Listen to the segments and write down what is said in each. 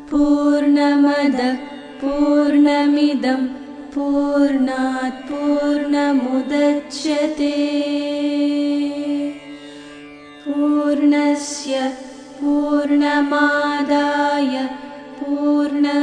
पूर्णमदः पूर्णमिदं पूर्णात् पूर्णमुदच्यते पूर्णस्य पूर्णमादाय पूर्णमेवावशिष्यते।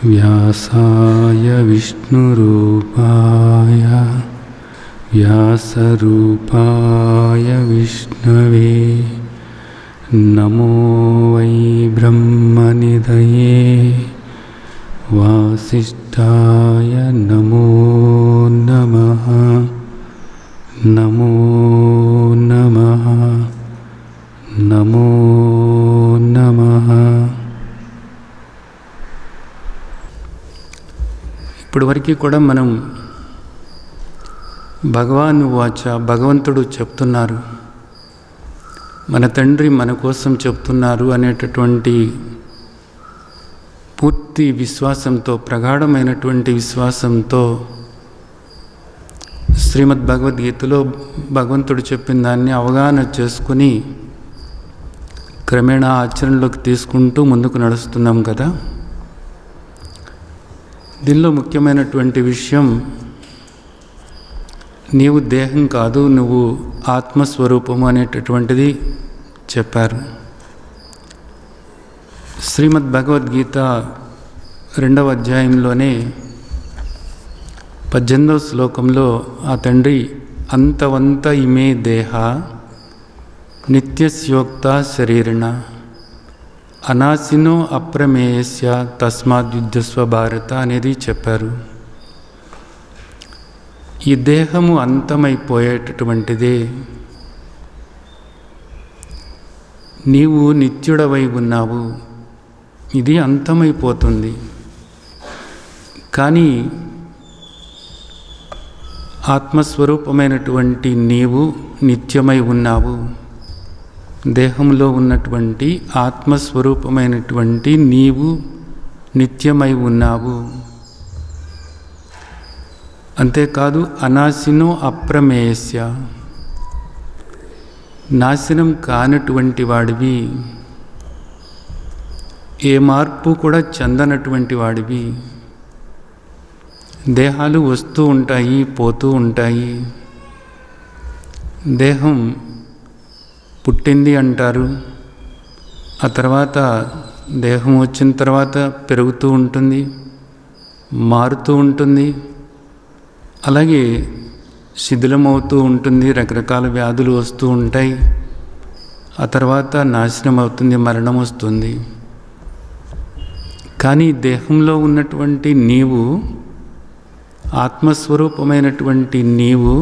व्यासाय विष्णुरूपाय व्यासरूपाय विष्णवे नमो वै ब्रह्मनिधये वासिष्ठाय नमो नमः नमो नमः नमो नमः। ఇప్పటివరకు కూడా మనం భగవాన్ వాచ భగవంతుడు చెప్తున్నారు, మన తండ్రి మన కోసం చెప్తున్నారు అనేటటువంటి పూర్తి విశ్వాసంతో, ప్రగాఢమైనటువంటి విశ్వాసంతో శ్రీమద్ భగవద్గీతలో భగవంతుడు చెప్పిన దాన్ని అవగాహన చేసుకుని క్రమేణా ఆచరణలోకి తీసుకుంటూ ముందుకు నడుస్తున్నాం కదా. దీనిలో ముఖ్యమైనటువంటి విషయం, నీవు దేహం కాదు, నువ్వు ఆత్మస్వరూపము అనేటటువంటిది చెప్పారు. శ్రీమద్ భగవద్గీత 2వ అధ్యాయంలోనే 18వ శ్లోకంలో ఆ తండ్రి అంతవంత ఇమే దేహ నిత్యస్యోక్త శరీరిణ అనాశినో అప్రమేయస్య తస్మాద్యుద్ధస్వ భారత అనేది చెప్పారు. ఈ దేహము అంతమైపోయేటటువంటిదే, నీవు నిత్యుడవై ఉన్నావు, ఇది అంతమైపోతుంది. కానీ ఆత్మస్వరూపమైనటువంటి నీవు నిత్యమై ఉన్నావు. దేహంలో ఉన్నటువంటి ఆత్మస్వరూపమైనటువంటి నీవు నిత్యమై ఉన్నావు. అంతేకాదు అనాశినో అప్రమేయస్య, నాశనం కానటువంటి వాడివి, ఏ మార్పు కూడా చెందనటువంటి వాడివి. దేహాలు వస్తూ ఉంటాయి, పోతూ ఉంటాయి. దేహం పుట్టింది అంటారు, ఆ తర్వాత దేహం వచ్చిన తర్వాత పెరుగుతూ ఉంటుంది, మారుతూ ఉంటుంది, అలాగే శిథిలమవుతూ ఉంటుంది, రకరకాల వ్యాధులు వస్తూ ఉంటాయి, ఆ తర్వాత నాశనం అవుతుంది, మరణం వస్తుంది. కానీ దేహంలో ఉన్నటువంటి నీవు, ఆత్మస్వరూపమైనటువంటి నీవు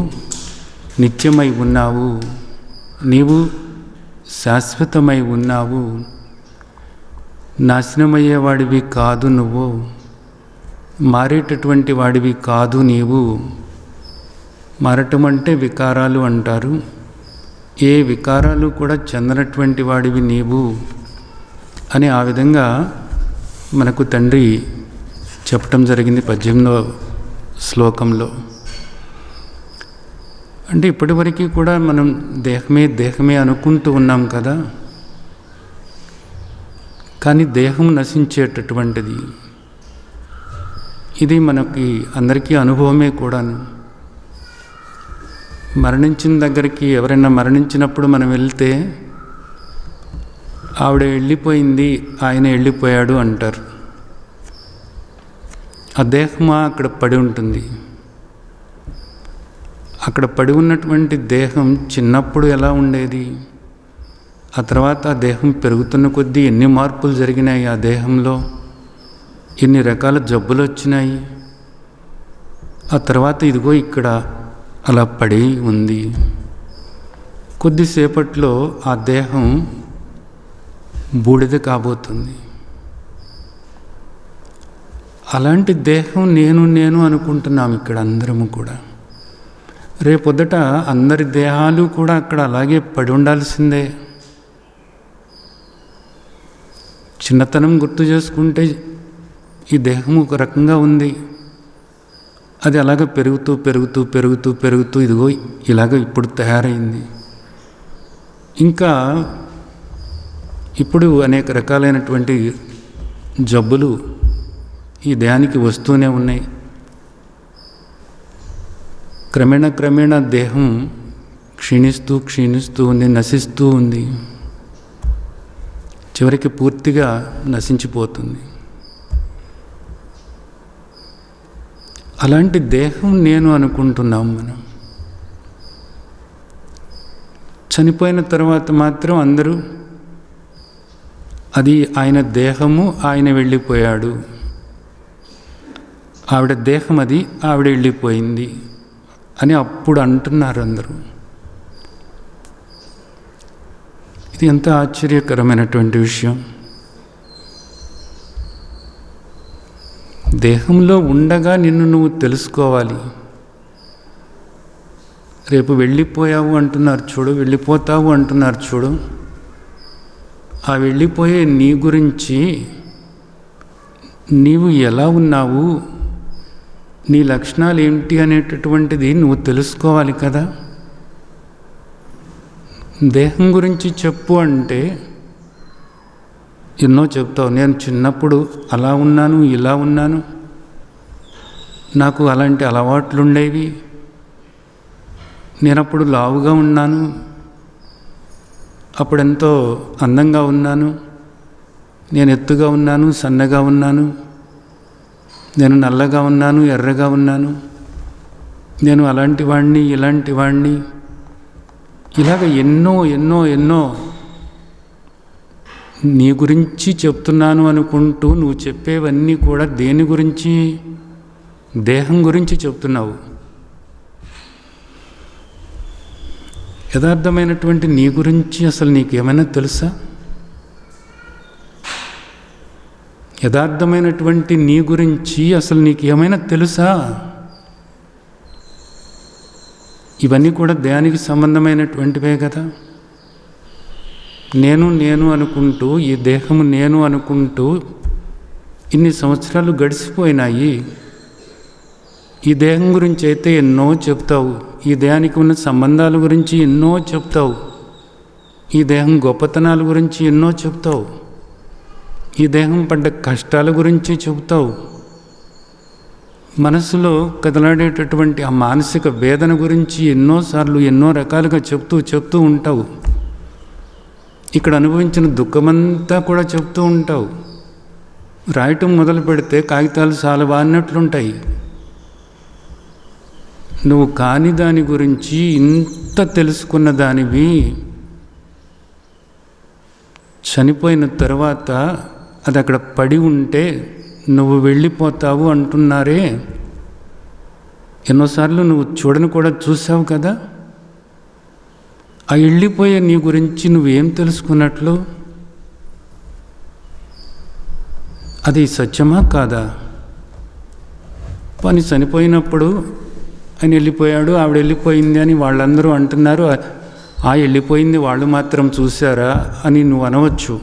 నిత్యమై ఉన్నావు, నీవు శాశ్వతమై ఉన్నావు, నాశనమయ్యేవాడివి కాదు, నువ్వు మారేటటువంటి వాడివి కాదు. నీవు మారటం అంటే వికారాలు అంటారు, ఏ వికారాలు కూడా చెందనటువంటి వాడివి నీవు అని ఆ విధంగా మనకు తండ్రి చెప్పటం జరిగింది 18వ శ్లోకంలో. అంటే ఇప్పటివరకు కూడా మనం దేహమే దేహమే అనుకుంటూ ఉన్నాం కదా. కానీ దేహం నశించేటటువంటిది, ఇది మనకి అందరికీ అనుభవమే కూడాను. మరణించిన దగ్గరికి ఎవరైనా మరణించినప్పుడు మనం వెళ్తే ఆవిడ వెళ్ళిపోయింది, ఆయన వెళ్ళిపోయాడు అంటారు. ఆ దేహమా అక్కడ పడి ఉంటుంది. అక్కడ పడి ఉన్నటువంటి దేహం చిన్నప్పుడు ఎలా ఉండేది, ఆ తర్వాత ఆ దేహం పెరుగుతున్న కొద్దీ ఎన్ని మార్పులు జరిగినాయి, ఆ దేహంలో ఎన్ని రకాల జబ్బులు వచ్చినాయి. ఆ తర్వాత ఇదిగో ఇక్కడ అలా పడి ఉంది. కొద్దిసేపట్లో ఆ దేహం బూడిద కాబోతుంది. అలాంటి దేహం నేను అనుకుంటున్నాం ఇక్కడ అందరము కూడా. రేపొద్దుట అందరి దేహాలు కూడా అక్కడ అలాగే పడి ఉండాల్సిందే. చిన్నతనం గుర్తు చేసుకుంటే ఈ దేహం ఒక రకంగా ఉంది, అది అలాగ పెరుగుతూ పెరుగుతూ పెరుగుతూ పెరుగుతూ ఇదిగో ఇలాగ ఇప్పుడు తయారైంది. ఇంకా ఇప్పుడు అనేక రకాలైనటువంటి జబ్బులు ఈ దేహానికి వస్తూనే ఉన్నాయి. క్రమేణా క్రమేణా దేహం క్షీణిస్తూ క్షీణిస్తూ ఉంది, నశిస్తూ ఉంది, చివరికి పూర్తిగా నశించిపోతుంది. అలాంటి దేహం నేను అనుకుంటున్నాం మనం. చనిపోయిన తర్వాత మాత్రం అందరూ అది ఆయన దేహము, ఆయన వెళ్ళిపోయాడు, ఆవిడ దేహం అది, ఆవిడ వెళ్ళిపోయింది అని అప్పుడు అంటున్నారు అందరూ. ఇది ఎంత ఆశ్చర్యకరమైనటువంటి విషయం. దేహంలో ఉండగా నిన్ను నువ్వు తెలుసుకోవాలి. రేపు వెళ్ళిపోయావు అంటున్నారు చూడు, వెళ్ళిపోతావు అంటున్నారు చూడు. ఆ వెళ్ళిపోయే నీ గురించి నీవు ఎలా ఉన్నావు, నీ లక్షణాలు ఏమిటి అనేటటువంటిది నువ్వు తెలుసుకోవాలి కదా. దేహం గురించి చెప్పు అంటే ఎన్నో చెప్తావు. నేను చిన్నప్పుడు అలా ఉన్నాను, ఇలా ఉన్నాను, నాకు అలాంటి అలవాట్లు ఉండేవి, నేనప్పుడు లావుగా ఉన్నాను, అప్పుడెంతో అందంగా ఉన్నాను, నేను ఎత్తుగా ఉన్నాను, సన్నగా ఉన్నాను, నేను నల్లగా ఉన్నాను, ఎర్రగా ఉన్నాను, నేను అలాంటి వాడిని, ఇలాంటి వాడిని, ఇలాగ ఎన్నో ఎన్నో ఎన్నో నీ గురించి చెప్తున్నాను అనుకుంటూ నువ్వు చెప్పేవన్నీ కూడా దేని గురించి? దేహం గురించి చెప్తున్నావు. యథార్థమైనటువంటి నీ గురించి అసలు నీకేమైనా తెలుసా? యథార్థమైనటువంటి నీ గురించి అసలు నీకేమైనా తెలుసా? ఇవన్నీ కూడా దేహానికి సంబంధమైనటువంటివే కదా. నేను నేను అనుకుంటూ, ఈ దేహము నేను అనుకుంటూ ఇన్ని సంవత్సరాలు గడిచిపోయినాయి. ఈ దేహం గురించి అయితే ఎన్నో చెప్తావు, ఈ దేహానికి ఉన్న సంబంధాల గురించి ఎన్నో చెప్తావు, ఈ దేహం గొప్పతనాల గురించి ఎన్నో చెప్తావు, ఈ దేహం పడ్డ కష్టాల గురించి చెబుతావు, మనసులో కదలాడేటటువంటి ఆ మానసిక వేదన గురించి ఎన్నోసార్లు ఎన్నో రకాలుగా చెప్తూ ఉంటావు. ఇక్కడ అనుభవించిన దుఃఖమంతా కూడా చెప్తూ ఉంటావు. రాయటం మొదలు పెడితే కాగితాలు చాలా అన్నట్లుంటాయి. నువ్వు కాని దాని గురించి ఇంత తెలుసుకున్న దానివి చనిపోయిన తర్వాత అది అక్కడ పడి ఉంటే నువ్వు వెళ్ళిపోతావు అంటున్నారే. ఎన్నోసార్లు నువ్వు చూడని కూడా చూసావు కదా. ఆ వెళ్ళిపోయే నీ గురించి నువ్వేం తెలుసుకున్నట్లు? అది సత్యమా కాదా? పని చనిపోయినప్పుడు ఆయన వెళ్ళిపోయాడు, ఆవిడ వెళ్ళిపోయింది అని వాళ్ళందరూ అంటున్నారు. ఆ వెళ్ళిపోయింది వాళ్ళు మాత్రం చూశారా అని నువ్వు అనవచ్చు.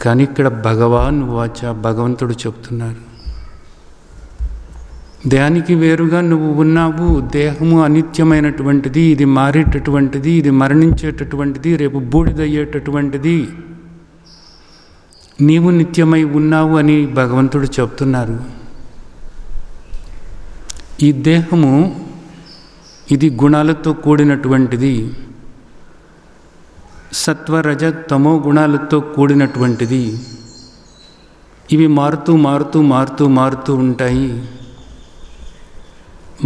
కానీ ఇక్కడ భగవాన్ వాచ, భగవంతుడు చెప్తున్నారు, దేహానికి వేరుగా నువ్వు ఉన్నావు. దేహము అనిత్యమైనటువంటిది, ఇది మారేటటువంటిది, ఇది మరణించేటటువంటిది, రేపు బూడిదయ్యేటటువంటిది. నీవు నిత్యమై ఉన్నావు అని భగవంతుడు చెప్తున్నారు. ఈ దేహము ఇది గుణాలతో కూడినటువంటిది, సత్వరజ తమో గుణాలతో కూడినటువంటిది. ఇవి మారుతూ మారుతూ మారుతూ మారుతూ ఉంటాయి.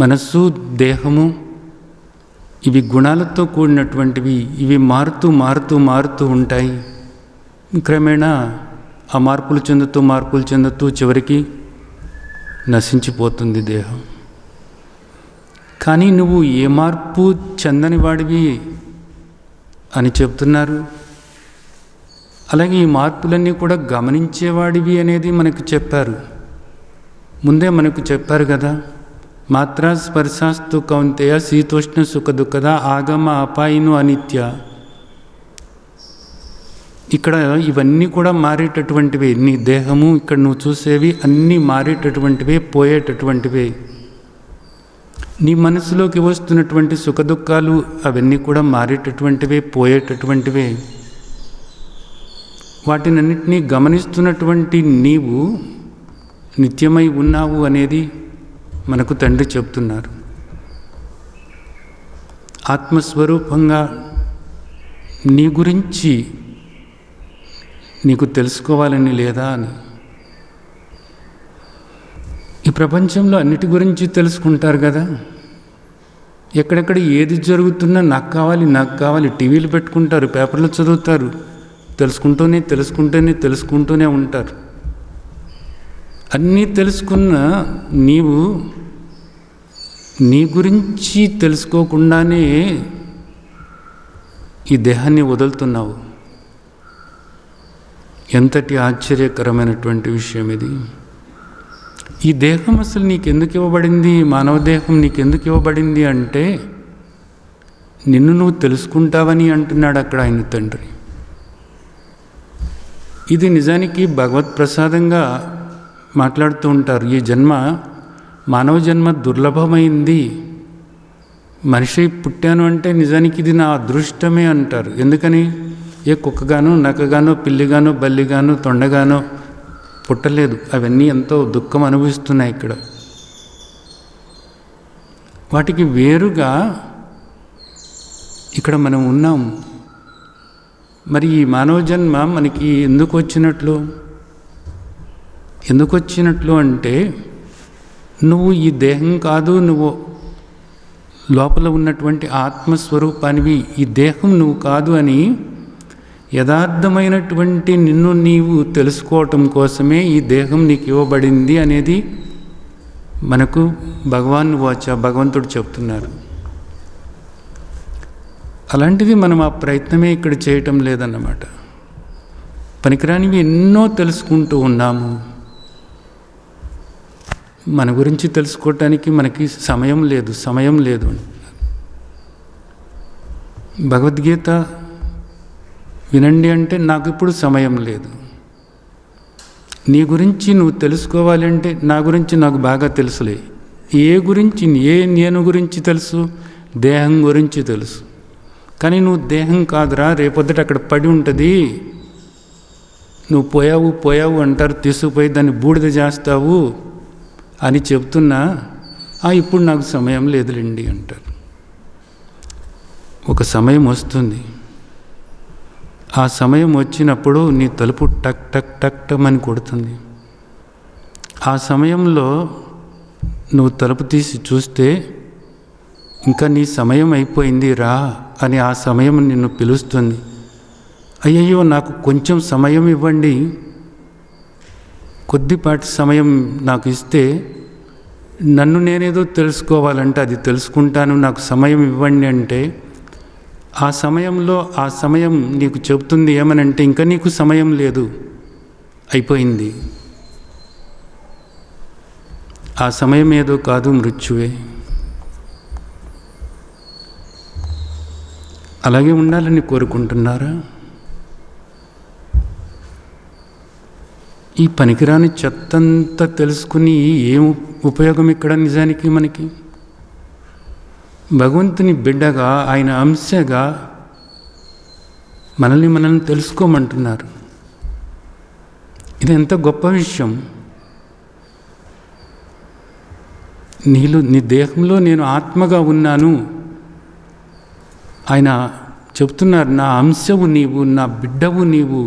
మనస్సు, దేహము ఇవి గుణాలతో కూడినటువంటివి. ఇవి మారుతూ మారుతూ మారుతూ ఉంటాయి. క్రమేణా ఆ మార్పులు చెందుతూ చివరికి నశించిపోతుంది దేహం. కానీ నువ్వు ఏ మార్పు చెందని వాడివి అని చెప్తున్నారు. అలాగే ఈ మార్పులన్నీ కూడా గమనించేవాడివి అనేది మనకు చెప్పారు. ముందే మనకు చెప్పారు కదా, మాత్రా స్పర్శాస్తు కౌంతేయ శీతోష్ణ సుఖ దుఃఖద ఆగమ అపాయిను అనిత్య. ఇక్కడ ఇవన్నీ కూడా మారేటటువంటివే. నీ దేహము ఇక్కడ నువ్వు చూసేవి అన్నీ మారేటటువంటివే, పోయేటటువంటివే. నీ మనసులోకి వస్తున్నటువంటి సుఖదుఖాలు అవన్నీ కూడా మారేటటువంటివే, పోయేటటువంటివే. వాటినన్నింటినీ గమనిస్తున్నటువంటి నీవు నిత్యమై ఉన్నావు అనేది మనకు తండ్రి చెప్తున్నారు. ఆత్మస్వరూపంగా నీ గురించి నీకు తెలుసుకోవాలని లేదా అని. ఈ ప్రపంచంలో అన్నిటి గురించి తెలుసుకుంటారు కదా. ఎక్కడెక్కడ ఏది జరుగుతున్నా నాకు కావాలి టీవీలు పెట్టుకుంటారు, పేపర్లు చదువుతారు, తెలుసుకుంటూనే ఉంటారు. అన్నీ తెలుసుకున్న నీవు నీ గురించి తెలుసుకోకుండానే ఈ దేహాన్ని వదులుతున్నావు. ఎంతటి ఆశ్చర్యకరమైనటువంటి విషయం ఇది. ఈ దేహం అసలు నీకెందుకు ఇవ్వబడింది? మానవ దేహం నీకెందుకు ఇవ్వబడింది అంటే నిన్ను నువ్వు తెలుసుకుంటావని అంటున్నాడు అక్కడ ఆయన తండ్రి. ఇది నిజానికి భగవత్ ప్రసాదంగా మాట్లాడుతూ ఉంటారు. ఈ జన్మ మానవ జన్మ దుర్లభమైంది. మనిషి పుట్టాను అంటే నిజానికి ఇది నా అదృష్టమే అంటారు. ఎందుకని? ఏ కుక్కగానో, నక్కగానో, పిల్లిగానో, బల్లిగానో, తొండగానో పుట్టలేదు. అవన్నీ ఎంతో దుఃఖం అనుభవిస్తున్నాయి ఇక్కడ. వాటికి వేరుగా ఇక్కడ మనం ఉన్నాం. మరి ఈ మానవ జన్మ మనకి ఎందుకు వచ్చినట్లు అంటే నువ్వు ఈ దేహం కాదు, నువ్వు లోపల ఉన్నటువంటి ఆత్మస్వరూపానివి, ఈ దేహం నువ్వు కాదు అని యథార్థమైనటువంటి నిన్ను నీవు తెలుసుకోవటం కోసమే ఈ దేహం నీకు ఇవ్వబడింది అనేది మనకు భగవంతుడు చెప్తున్నారు. అలాంటిది మనం ఆ ప్రయత్నమే ఇక్కడ చేయటం లేదన్నమాట. పనికిరానివి ఎన్నో తెలుసుకుంటూ ఉన్నాము. మన గురించి తెలుసుకోవటానికి మనకి సమయం లేదు. భగవద్గీత వినండి అంటే నాకు ఇప్పుడు సమయం లేదు. నీ గురించి నువ్వు తెలుసుకోవాలి అంటే నా గురించి నాకు బాగా తెలుసులే. నేను గురించి తెలుసు? దేహం గురించి తెలుసు. కానీ నువ్వు దేహం కాదురా, రేపొద్దుట అక్కడ పడి ఉంటుంది, నువ్వు పోయావు అంటారు, తీసుకుపోయి దాన్ని బూడిద చేస్తావు అని చెప్తున్నా, ఇప్పుడు నాకు సమయం లేదులేండి అంటారు. ఒక సమయం వస్తుంది. ఆ సమయం వచ్చినప్పుడు నీ తలుపు టక్ టక్ టక్ టక్ అని కొడుతుంది. ఆ సమయంలో నువ్వు తలుపు తీసి చూస్తే ఇంకా నీ సమయం అయిపోయింది రా అని ఆ సమయం నిన్ను పిలుస్తుంది. అయ్యయ్యో నాకు కొంచెం సమయం ఇవ్వండి, కొద్దిపాటి సమయం నాకు ఇస్తే నన్ను నేనేదో తెలుసుకోవాలంటే అది తెలుసుకుంటాను, నాకు సమయం ఇవ్వండి అంటే ఆ సమయం నీకు చెబుతుంది ఏమనంటే ఇంకా నీకు సమయం లేదు, అయిపోయింది. ఆ సమయం ఏదో కాదు, మృత్యువే. అలాగే ఉండాలని కోరుకుంటున్నారా? ఈ పనికిరాని చెత్తంతా తెలుసుకుని ఏం ఉపయోగం ఇక్కడ నిజానికి మనకి? భగవంతుని బిడ్డగా, ఆయన అంశగా మనల్ని తెలుసుకోమంటున్నారు. ఇది ఎంత గొప్ప విషయం. నీ దేహంలో నేను ఆత్మగా ఉన్నాను ఆయన చెప్తున్నారు. నా అంశవు నీవు, నా బిడ్డవు నీవు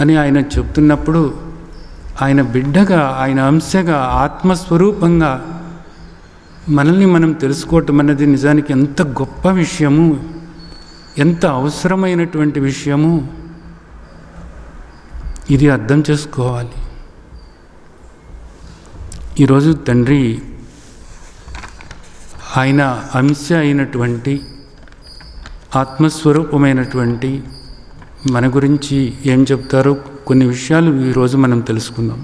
అని ఆయన చెప్తున్నప్పుడు ఆయన బిడ్డగా, ఆయన అంశగా, ఆత్మస్వరూపంగా మనల్ని మనం తెలుసుకోవటం అన్నది నిజానికి ఎంత గొప్ప విషయము, ఎంత అవసరమైనటువంటి విషయము. ఇది అర్థం చేసుకోవాలి. ఈరోజు తండ్రి ఆయన అంశ అయినటువంటి ఆత్మస్వరూపమైనటువంటి మన గురించి ఏం చెప్తారో కొన్ని విషయాలు ఈరోజు మనం తెలుసుకుందాం.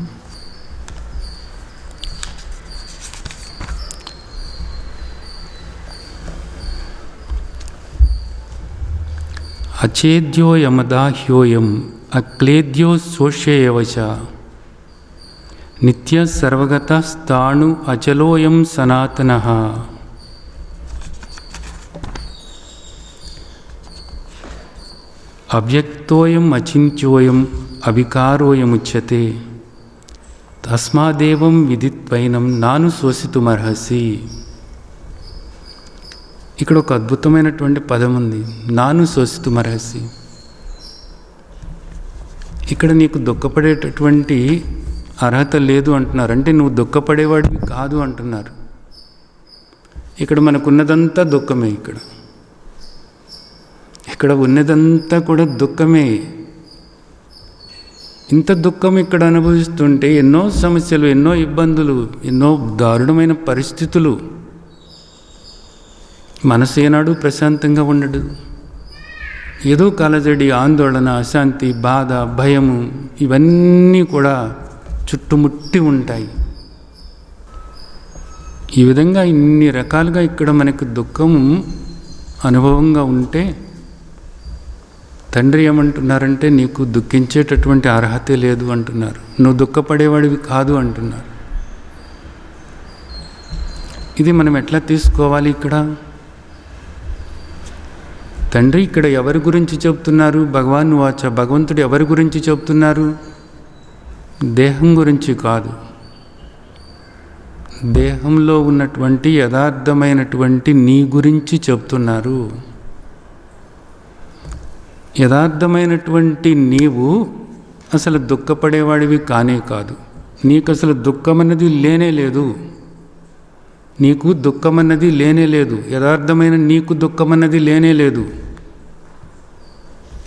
అచేద్యోయమదాహ్యోయం అక్లేద్యో శోష్యేవచ నిత్య సర్వగత స్థాణు అచలోయం సనాతనః. అవ్యక్తోయం అచింత్యోయం అవికారోయముచ్యతే తస్మాదేవం విదిత్వైనం నాను శోషితుమర్హసి. ఇక్కడ ఒక అద్భుతమైనటువంటి పదం ఉంది, నాను శోషితుమర్హసి. ఇక్కడ నీకు దుఃఖపడేటటువంటి అర్హత లేదు అంటున్నారు, అంటే నువ్వు దుఃఖపడేవాడివి కాదు అంటున్నారు. ఇక్కడ మనకున్నదంతా దుఃఖమే. ఇక్కడ ఉన్నదంతా కూడా దుఃఖమే. ఇంత దుఃఖం ఇక్కడ అనుభవిస్తుంటే ఎన్నో సమస్యలు, ఎన్నో ఇబ్బందులు, ఎన్నో దారుణమైన పరిస్థితులు. మనసు ఏనాడు ప్రశాంతంగా ఉండడు. ఏదో కలజడి, ఆందోళన, అశాంతి, బాధ, భయము ఇవన్నీ కూడా చుట్టుముట్టి ఉంటాయి. ఈ విధంగా ఇన్ని రకాలుగా ఇక్కడ మనకు దుఃఖం అనుభవంగా ఉంటే తండ్రి ఏమంటున్నారంటే నీకు దుఃఖించేటటువంటి అర్హతే లేదు అంటున్నారు, నువ్వు దుఃఖపడేవాడివి కాదు అంటున్నారు. ఇది మనం ఎట్లా తీసుకోవాలి? ఇక్కడ తండ్రి ఇక్కడ ఎవరి గురించి చెప్తున్నారు? భగవాన్ వాచ, భగవంతుడు ఎవరి గురించి చెప్తున్నారు? దేహం గురించి కాదు, దేహంలో ఉన్నటువంటి యథార్థమైనటువంటి నీ గురించి చెప్తున్నారు. యథార్థమైనటువంటి నీవు అసలు దుఃఖపడేవాడివి కానే కాదు. నీకు అసలు దుఃఖం అన్నది లేనే లేదు. నీకు దుఃఖం అన్నది లేనే లేదు. యథార్థమైన నీకు దుఃఖం అన్నది లేనే లేదు.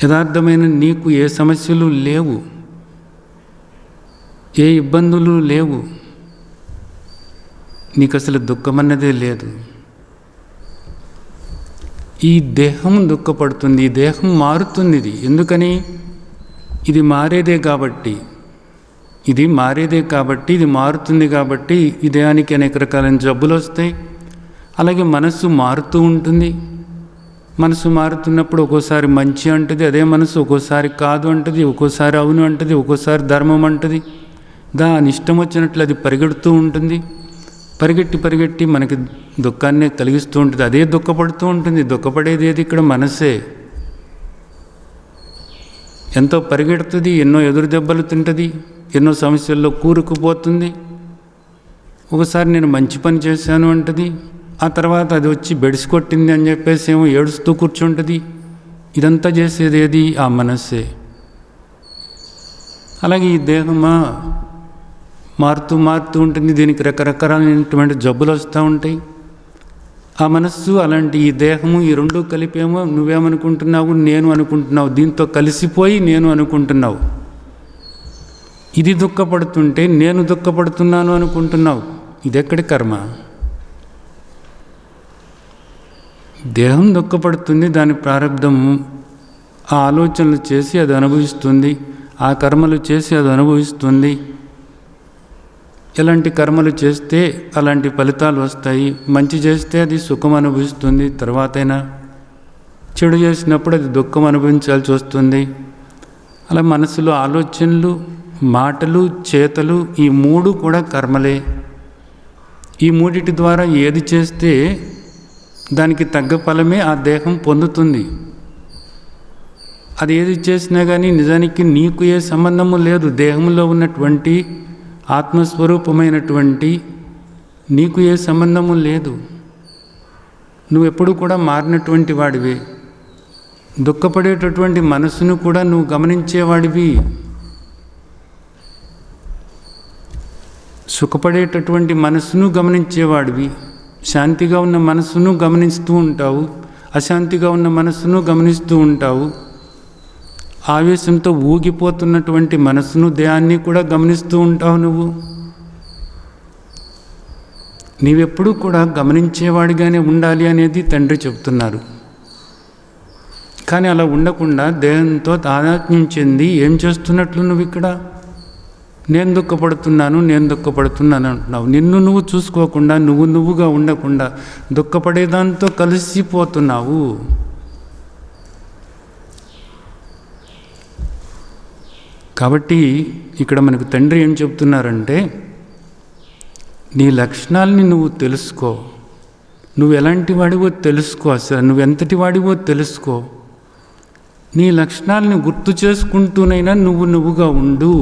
యథార్థమైన నీకు ఏ సమస్యలు లేవు, ఏ ఇబ్బందులు లేవు. నీకు అసలు దుఃఖం అన్నదే లేదు. ఈ దేహం దుఃఖపడుతుంది, ఈ దేహం మారుతుంది. ఇది ఎందుకని? ఇది మారేదే కాబట్టి, ఇది మారేదే కాబట్టి, ఇది మారుతుంది కాబట్టి ఈ దేహానికి అనేక రకాలైన జబ్బులు వస్తాయి. అలాగే మనస్సు మారుతూ ఉంటుంది. మనసు మారుతున్నప్పుడు ఒక్కోసారి మంచి అంటుంది, అదే మనసు ఒక్కోసారి కాదు అంటుంది, ఒక్కోసారి అవును అంటుంది, ఒక్కోసారి ధర్మం అంటుంది. దాని ఇష్టం వచ్చినట్లు అది పరిగెడుతూ ఉంటుంది. పరిగెట్టి మనకి దుఃఖాన్ని కలిగిస్తూ ఉంటుంది. అదే దుఃఖపడుతూ ఉంటుంది. దుఃఖపడేది ఏది? ఇక్కడ మనసే. ఎంతో పరిగెడుతుంది, ఎన్నో ఎదురు దెబ్బలు తింటుంది, ఎన్నో సమస్యల్లో కూరుకుపోతుంది. ఒకసారి నేను మంచి పని చేశాను అంటుంది, ఆ తర్వాత అది వచ్చి బెడిసి కొట్టింది అని చెప్పేసి ఏమో ఏడుస్తూ కూర్చుంటుంది. ఇదంతా చేసేది ఏది? ఆ మనస్సే. అలాగే ఈ దేహమా మారుతూ ఉంటుంది. దీనికి రకరకాలైనటువంటి జబ్బులు వస్తూ ఉంటాయి. ఆ మనస్సు అలాంటి ఈ దేహము, ఈ రెండు కలిపేమో నువ్వేమనుకుంటున్నావు? నేను అనుకుంటున్నావు. దీంతో కలిసిపోయి నేను అనుకుంటున్నావు. ఇది దుఃఖపడుతుంటే నేను దుఃఖపడుతున్నాను అనుకుంటున్నావు. ఇదెక్కడి కర్మ? దేహం దుఃఖపడుతుంది, దాని ప్రారంధము ఆ ఆలోచనలు చేసి అది అనుభవిస్తుంది, ఆ కర్మలు చేసి అది అనుభవిస్తుంది. ఎలాంటి కర్మలు చేస్తే అలాంటి ఫలితాలు వస్తాయి. మంచి చేస్తే అది సుఖం అనుభవిస్తుంది, తర్వాతైనా చెడు చేసినప్పుడు అది దుఃఖం అనుభవించాల్సి వస్తుంది. అలా మనసులో ఆలోచనలు, మాటలు, చేతలు ఈ మూడు కూడా కర్మలే. ఈ మూడిటి ద్వారా ఏది చేస్తే దానికి తగ్గ ఫలమే ఆ దేహం పొందుతుంది. అది ఏది చేసినా కానీ నిజానికి నీకు ఏ సంబంధము లేదు. దేహంలో ఉన్నటువంటి ఆత్మస్వరూపమైనటువంటి నీకు ఏ సంబంధము లేదు. నువ్వెప్పుడు కూడా మారినటువంటి వాడివి. దుఃఖపడేటటువంటి మనసును కూడా నువ్వు గమనించేవాడివి. సుఖపడేటటువంటి మనసును గమనించేవాడివి. శాంతిగా ఉన్న మనసును గమనిస్తూ ఉంటావు, అశాంతిగా ఉన్న మనసును గమనిస్తూ ఉంటావు. ఆవేశంతో ఊగిపోతున్నటువంటి మనసును, దేహాన్ని కూడా గమనిస్తూ ఉంటావు. నీవెప్పుడూ కూడా గమనించేవాడిగానే ఉండాలి అనేది తండ్రి చెప్తున్నారు. కానీ అలా ఉండకుండా దేహంతో తాదాత్మ్యం చెంది ఏం చేస్తున్నట్లు నువ్వు ఇక్కడ నేను దుఃఖపడుతున్నాను అంటున్నావు. నిన్ను నువ్వు చూసుకోకుండా, నువ్వుగా ఉండకుండా దుఃఖపడేదాంతో కలిసిపోతున్నావు. కాబట్టి ఇక్కడ మనకు తండ్రి ఏం చెప్తున్నారంటే, నీ లక్షణాలని నువ్వు తెలుసుకో, నువ్వు ఎలాంటి వాడివో తెలుసుకో, అసలు నువ్వెంతటి వాడివో తెలుసుకో. నీ లక్షణాలని గుర్తు చేసుకుంటూనైనా నువ్వుగా ఉండు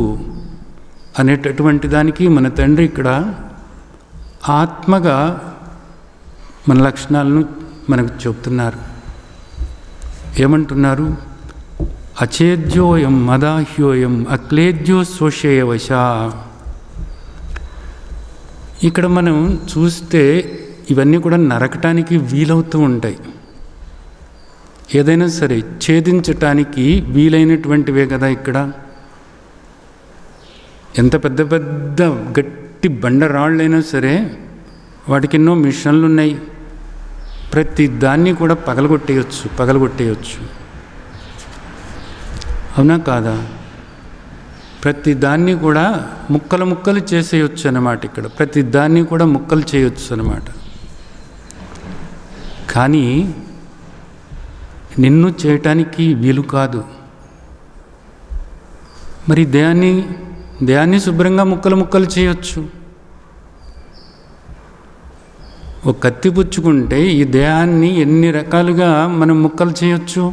అనేటటువంటి దానికి మన తండ్రి ఇక్కడ ఆత్మగా మన లక్షణాలను మనకు చెప్తున్నారు. ఏమంటున్నారు? అచేద్యోయం మదాహ్యోయం అక్లేద్యో శోషేయవశ. ఇక్కడ మనం చూస్తే ఇవన్నీ కూడా నరకటానికి వీలవుతూ ఉంటాయి. ఏదైనా సరే ఛేదించటానికి వీలైనటువంటివే కదా. ఇక్కడ ఎంత పెద్ద పెద్ద గట్టి బండరాళ్ళైనా సరే వాటికి ఎన్నో మిషన్లు ఉన్నాయి. ప్రతి దాన్ని కూడా పగలగొట్టేయచ్చు. అవునా కాదా? ప్రతి దాన్ని కూడా ముక్కలు చేసేయచ్చు అన్నమాట. ఇక్కడ ప్రతి దాన్ని కూడా ముక్కలు చేయొచ్చు అన్నమాట. కానీ నిన్ను చేయటానికి వీలు కాదు. మరి దేహాన్ని శుభ్రంగా ముక్కలు చేయొచ్చు. ఒక కత్తి పుచ్చుకుంటే ఈ దేహాన్ని ఎన్ని రకాలుగా మనం ముక్కలు చేయొచ్చు,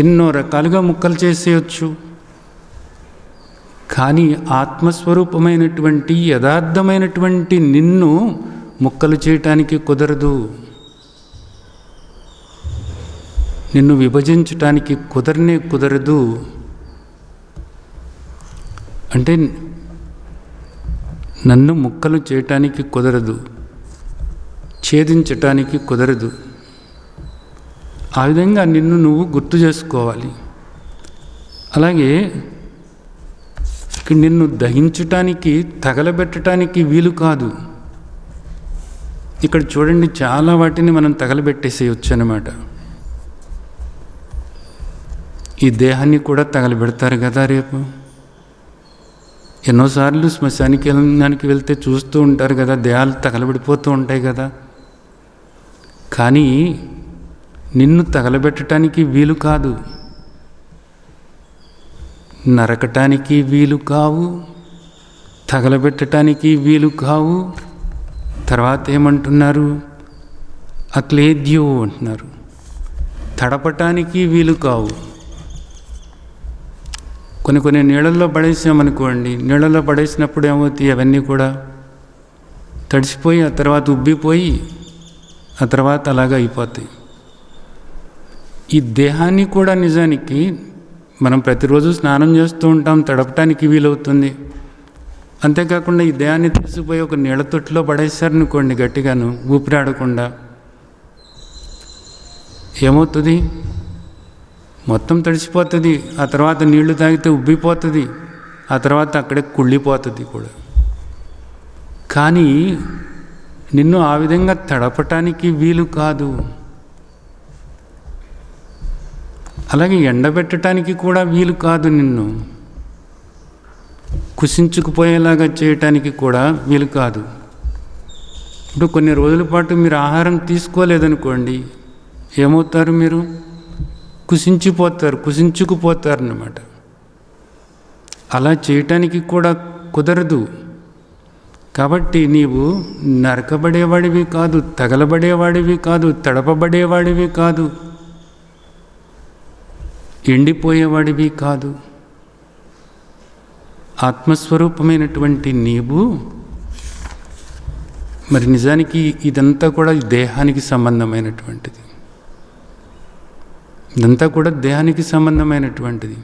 ఎన్నో రకాలుగా ముక్కలు చేసేయచ్చు. కానీ ఆత్మస్వరూపమైనటువంటి యథార్థమైనటువంటి నిన్ను ముక్కలు చేయటానికి కుదరదు. నిన్ను విభజించటానికి కుదరదు. అంటే నన్ను ముక్కలు చేయటానికి కుదరదు, ఛేదించటానికి కుదరదు. ఆ విధంగా నిన్ను నువ్వు గుర్తు చేసుకోవాలి. అలాగే నిన్ను దహించటానికి, తగలబెట్టడానికి వీలు కాదు. ఇక్కడ చూడండి, చాలా వాటిని మనం తగలబెట్టేసేయచ్చు అన్నమాట. ఈ దేహాన్ని కూడా తగలబెడతారు కదా రేపు. ఎన్నోసార్లు శ్మశానానికి వెళ్తే చూస్తూ ఉంటారు కదా, దేహాలు తగలబడిపోతూ ఉంటాయి కదా. కానీ నిన్ను తగలబెట్టడానికి వీలు కాదు, నరకటానికి వీలు కావు, తగలబెట్టడానికి వీలు కావు. తర్వాత ఏమంటున్నారు? అక్లేద్యో అంటున్నారు. తడపటానికి వీలు కావు. కొన్ని నీళ్ళల్లో పడేసామనుకోండి, నీళ్ళల్లో పడేసినప్పుడు ఏమవుతాయి? అవన్నీ కూడా తడిసిపోయి, ఆ తర్వాత ఉబ్బిపోయి, ఆ తర్వాత అలాగా అయిపోతాయి. ఈ దేహాన్ని కూడా నిజానికి మనం ప్రతిరోజు స్నానం చేస్తూ ఉంటాం, తడపటానికి వీలవుతుంది. అంతేకాకుండా ఈ దేహాన్ని తీసుకుపోయి ఒక నీళ్ళ తొట్టులో పడేశారనుకోండి, గట్టిగాను ఊపిరాడకుండా, ఏమవుతుంది? మొత్తం తడిసిపోతుంది. ఆ తర్వాత నీళ్లు తాగితే ఉబ్బిపోతుంది, ఆ తర్వాత అక్కడే కుళ్ళిపోతుంది కూడా. కానీ నిన్ను ఆ విధంగా తడపటానికి వీలు కాదు. అలాగే ఎండబెట్టడానికి కూడా వీలు కాదు. నిన్ను కుసించుకుపోయేలాగా చేయటానికి కూడా వీలు కాదు. ఇప్పుడు కొన్ని రోజుల పాటు మీరు ఆహారం తీసుకోలేదనుకోండి, ఏమవుతారు? మీరు కుసించుకుపోతారు అన్నమాట. అలా చేయటానికి కూడా కుదరదు. కాబట్టి నీవు నరకబడేవాడివి కాదు, తగలబడేవాడివి కాదు, తడపబడేవాడివి కాదు, ఎండిపోయేవాడివి కాదు. ఆత్మస్వరూపమైనటువంటి నీవు మరి నిజానికి ఇదంతా కూడా దేహానికి సంబంధమైనటువంటిది. ఇదంతా కూడా దేహానికి సంబంధమైనటువంటిది.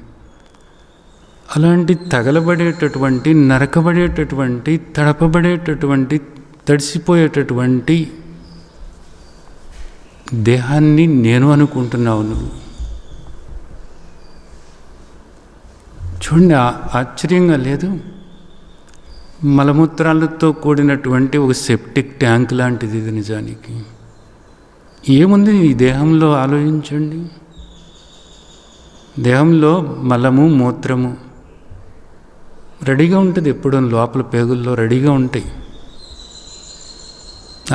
అలాంటి తగలబడేటటువంటి, నరకబడేటటువంటి, తడపబడేటటువంటి, తడిసిపోయేటటువంటి దేహాన్ని నేను అనుకుంటున్నావు నువ్వు. చూడండి, ఆశ్చర్యంగా లేదు? మలమూత్రాలతో కూడినటువంటి ఒక సెప్టిక్ ట్యాంక్ లాంటిది ఇది. నిజానికి ఏముంది ఈ దేహంలో? ఆలోచించండి. దేహంలో మలము, మూత్రము రెడీగా ఉంటుంది, ఎప్పుడూ లోపల పేగుల్లో రెడీగా ఉంటాయి.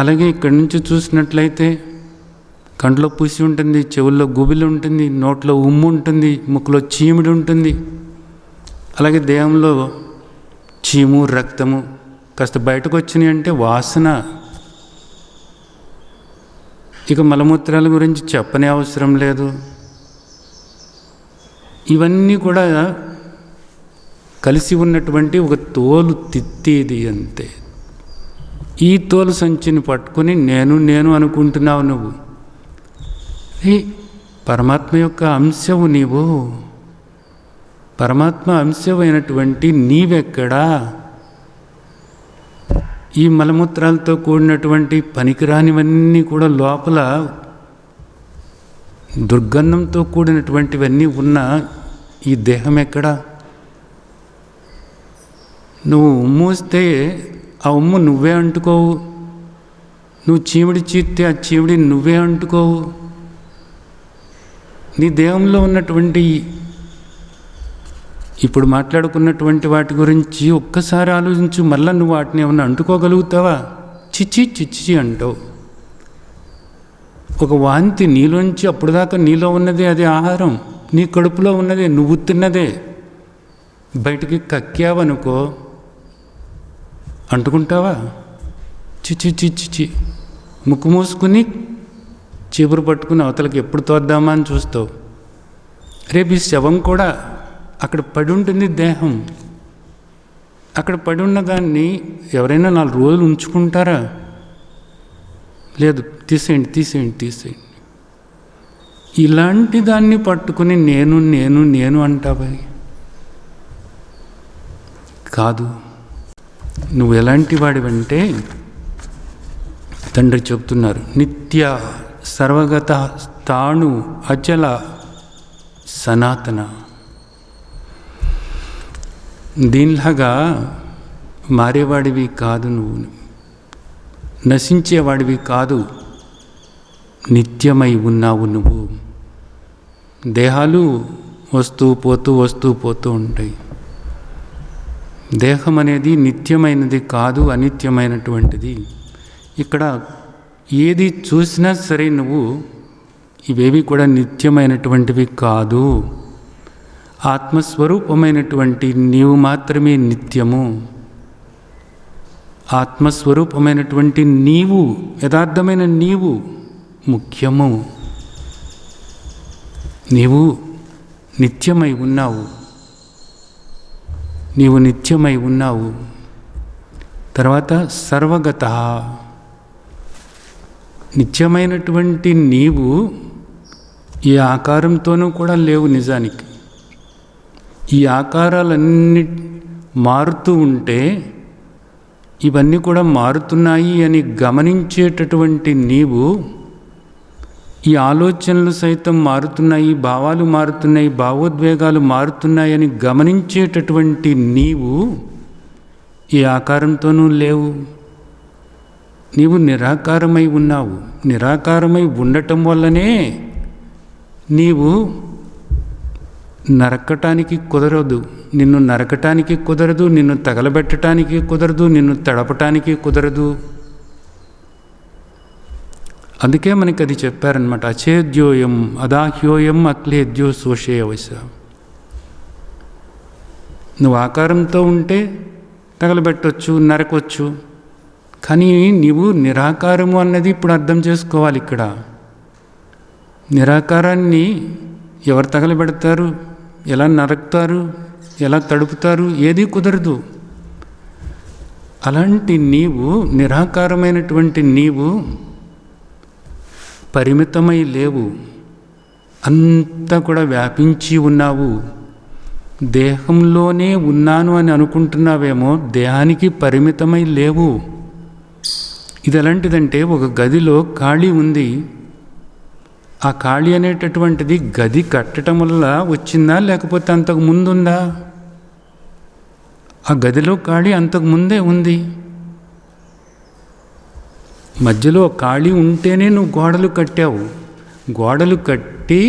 అలాగే ఇక్కడి నుంచి చూసినట్లయితే కంట్లో పూసి ఉంటుంది, చెవుల్లో గుబిలు ఉంటుంది, నోట్లో ఉమ్ము ఉంటుంది, ముక్కులో చీమిడి ఉంటుంది. అలాగే దేహంలో చీము రక్తము కాస్త బయటకు వచ్చినాయి అంటే వాసన. ఇక మలమూత్రాల గురించి చెప్పనే అవసరం లేదు. ఇవన్నీ కూడా కలిసి ఉన్నటువంటి ఒక తోలు తిత్తేది అంతే. ఈ తోలు సంచిని పట్టుకుని నేను అనుకుంటున్నావు నువ్వు. పరమాత్మ యొక్క అంశవు నీవు. పరమాత్మ అంశమైనటువంటి నీవెక్కడా? ఈ మలమూత్రాలతో కూడినటువంటి పనికిరానివన్నీ కూడా లోపల దుర్గంధంతో కూడినటువంటివన్నీ ఉన్న ఈ దేహం ఎక్కడా? నువ్వు ఉమ్మూస్తే ఆ ఉమ్ము నువ్వే అంటుకోవు. నువ్వు చీమిడి చీత్తే ఆ చీమిడి నువ్వే అంటుకోవు. నీ దేహంలో ఉన్నటువంటి ఇప్పుడు మాట్లాడుకున్నటువంటి వాటి గురించి ఒక్కసారి ఆలోచించు. మళ్ళీ నువ్వు వాటిని ఏమన్నా అంటుకోగలుగుతావా? చిచ్చి అంటావు. ఒక వాంతి నీలోంచి అప్పుడు దాకా నీలో ఉన్నదే అది ఆహారం, నీ కడుపులో ఉన్నదే నువ్వు తిన్నదే. బయటికి కక్కావనుకో అంటుకుంటావా? చిచ్చి ముక్కు మూసుకుని చీపురు పట్టుకుని అవతలకి ఎప్పుడు తోద్దామా అని చూస్తావు. రేపు ఈ శవం కూడా అక్కడ పడి ఉంటుంది. దేహం అక్కడ పడి ఉన్న దాన్ని ఎవరైనా 4 రోజులు ఉంచుకుంటారా? లేదు, తీసేయండి. ఇలాంటి దాన్ని పట్టుకుని నేను అంటావా? కాదు. నువ్వు ఎలాంటి వాడివంటే తండ్రి చెప్తున్నారు, నిత్య సర్వగత స్థాణు అచల సనాతన. దీనిలాగా మారేవాడివి కాదు, నువ్వు నశించేవాడివి కాదు, నిత్యమై ఉన్నావు నువ్వు. దేహాలు వస్తూ పోతూ ఉంటాయి. దేహం అనేది నిత్యమైనది కాదు, అనిత్యమైనటువంటిది. ఇక్కడ ఏది చూసినా సరే నువ్వు ఇవేవి కూడా నిత్యమైనటువంటివి కాదు. ఆత్మస్వరూపమైనటువంటి నీవు మాత్రమే నిత్యము. ఆత్మస్వరూపమైనటువంటి నీవు, యథార్థమైన నీవు ముఖ్యము. నీవు నిత్యమై ఉన్నావు. తర్వాత సర్వగత, నిత్యమైనటువంటి నీవు ఈ ఆకారంతోనూ కూడా లేవు. నిజానికి ఈ ఆకారాలన్నీ మారుతూ ఉంటే ఇవన్నీ కూడా మారుతున్నాయి అని గమనించేటటువంటి నీవు, ఈ ఆలోచనలు సైతం మారుతున్నాయి, భావాలు మారుతున్నాయి, భావోద్వేగాలు మారుతున్నాయి అని గమనించేటటువంటి నీవు ఈ ఆకారంతోనూ లేవు. నీవు నిరాకారమై ఉన్నావు. నిరాకారమై ఉండటం వల్లనే నీవు నరకటానికి కుదరదు. నిన్ను నరకటానికి కుదరదు, నిన్ను తగలబెట్టడానికి కుదరదు, నిన్ను తడపటానికి కుదరదు. అందుకే మనకి అది చెప్పారనమాట, అచేద్యోయం అదాహ్యోయం అక్లేద్యో శోషేయవశ. నువ్వు ఆకారంతో ఉంటే తగలబెట్టవచ్చు, నరకొచ్చు. కానీ నీవు నిరాకారము అన్నది ఇప్పుడు అర్థం చేసుకోవాలి. ఇక్కడ నిరాకారాన్ని ఎవరు తగలబెడతారు, ఎలా నరకుతారు, ఎలా తడుపుతారు? ఏదీ కుదరదు. అలాంటి నీవు, నిరాకారమైనటువంటి నీవు పరిమితమై లేవు, అంతా కూడా వ్యాపించి ఉన్నావు. దేహంలోనే ఉన్నాను అని అనుకుంటున్నావేమో, దేహానికి పరిమితమై లేవు. ఇది ఎలాంటిదంటే, ఒక గదిలో ఖాళీ ఉంది. ఆ ఖాళీ అనేటటువంటిది గది కట్టడం వల్ల వచ్చిందా, లేకపోతే అంతకు ముందుందా? ఆ గదిలో ఖాళీ అంతకు ముందే ఉంది. మధ్యలో ఖాళీ ఉంటేనే నువ్వు గోడలు కట్టావు. గోడలు కట్టి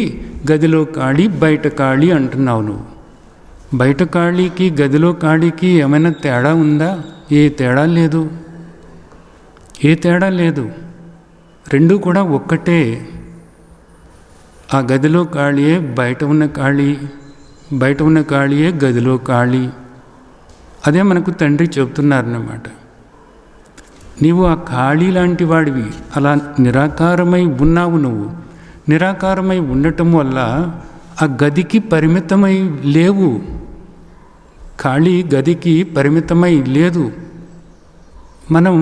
గదిలో ఖాళీ, బయట ఖాళీ అంటున్నావు. నువ్వు బయట ఖాళీకి గదిలో ఖాళీకి ఏమైనా తేడా ఉందా? ఏ తేడా లేదు. రెండూ కూడా ఒక్కటే. ఆ గదిలో ఖాళీయే, బయట ఉన్న ఖాళీ బయట ఉన్న ఖాళీయే గదిలో ఖాళీ. అదే మనకు తండ్రి చెబుతున్నారన్నమాట. నీవు ఆ ఖాళీ లాంటి వాడివి, అలా నిరాకారమై ఉన్నావు. నువ్వు నిరాకారమై ఉండటం వల్ల ఆ గదికి పరిమితమై లేవు. ఖాళీ గదికి పరిమితమై లేదు. మనం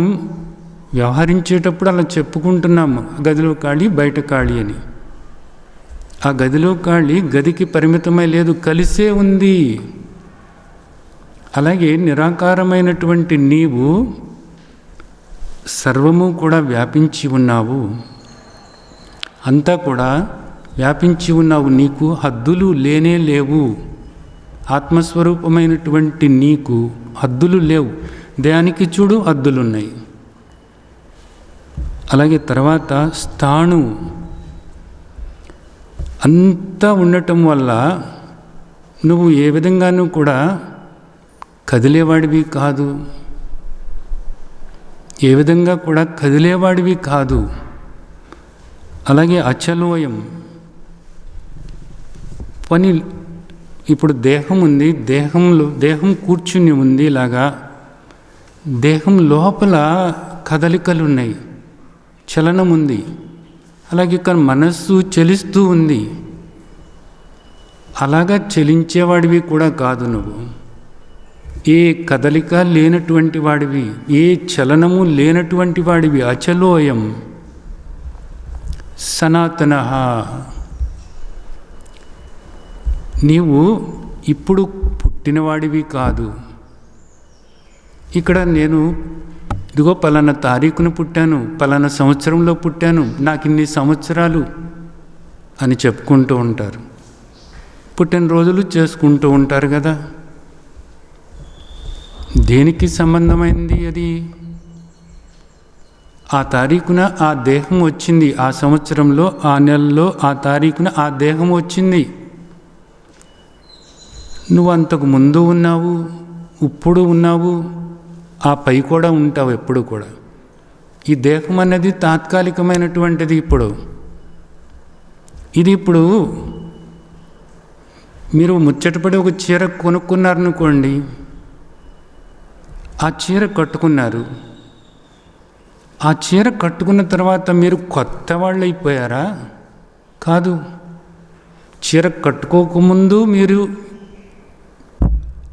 వ్యవహరించేటప్పుడు అలా చెప్పుకుంటున్నాము, గదిలో ఖాళీ బయట ఖాళీ అని. ఆ గదిలో ఖాళీ గదికి పరిమితమై లేదు, కలిసే ఉంది. అలాగే నిరాకారమైనటువంటి నీవు సర్వము కూడా వ్యాపించి ఉన్నావు, అంతా కూడా వ్యాపించి ఉన్నావు. నీకు హద్దులు లేనే లేవు. ఆత్మస్వరూపమైనటువంటి నీకు హద్దులు లేవు. దేనికి చూడు హద్దులున్నాయి. అలాగే తర్వాత స్థాణు అంతా ఉండటం వల్ల నువ్వు ఏ విధంగానూ కూడా కదిలేవాడివి కాదు, ఏ విధంగా కూడా కదిలేవాడివి కాదు. అలాగే అచలోయం పని. ఇప్పుడు దేహం ఉంది, దేహం కూర్చుని ఉంది. ఇలాగా దేహం లోపల కదలికలు ఉన్నాయి, చలనం ఉంది. అలాగే ఇక్కడ మనస్సు చలిస్తూ ఉంది. అలాగా చలించేవాడివి కూడా కాదు నువ్వు. ఏ కదలిక లేనటువంటి వాడివి, ఏ చలనము లేనటువంటి వాడివి. అచలోయం సనాతనః. నీవు ఇప్పుడు పుట్టినవాడివి కాదు. ఇక్కడ నేను ఇదిగో పలానా తారీఖున పుట్టాను, పలానా సంవత్సరంలో పుట్టాను, నాకు ఇన్ని సంవత్సరాలు అని చెప్పుకుంటూ ఉంటారు. పుట్టినరోజులు చేసుకుంటూ ఉంటారు కదా. దేనికి సంబంధమైంది అది? ఆ తారీఖున ఆ దేహం వచ్చింది, ఆ సంవత్సరంలో ఆ నెలలో ఆ తారీఖున ఆ దేహం వచ్చింది. నువ్వు అంతకు ముందు ఉన్నావు, ఇప్పుడు ఉన్నావు, ఆ పై కూడా ఉంటావు ఎప్పుడు కూడా. ఈ దేహం అనేది తాత్కాలికమైనటువంటిది. ఇప్పుడు మీరు ముచ్చటపడి ఒక చీర కొనుక్కున్నారనుకోండి, ఆ చీర కట్టుకున్నారు. ఆ చీర కట్టుకున్న తర్వాత మీరు కొత్త వాళ్ళు అయిపోయారా? కాదు. చీర కట్టుకోకముందు మీరు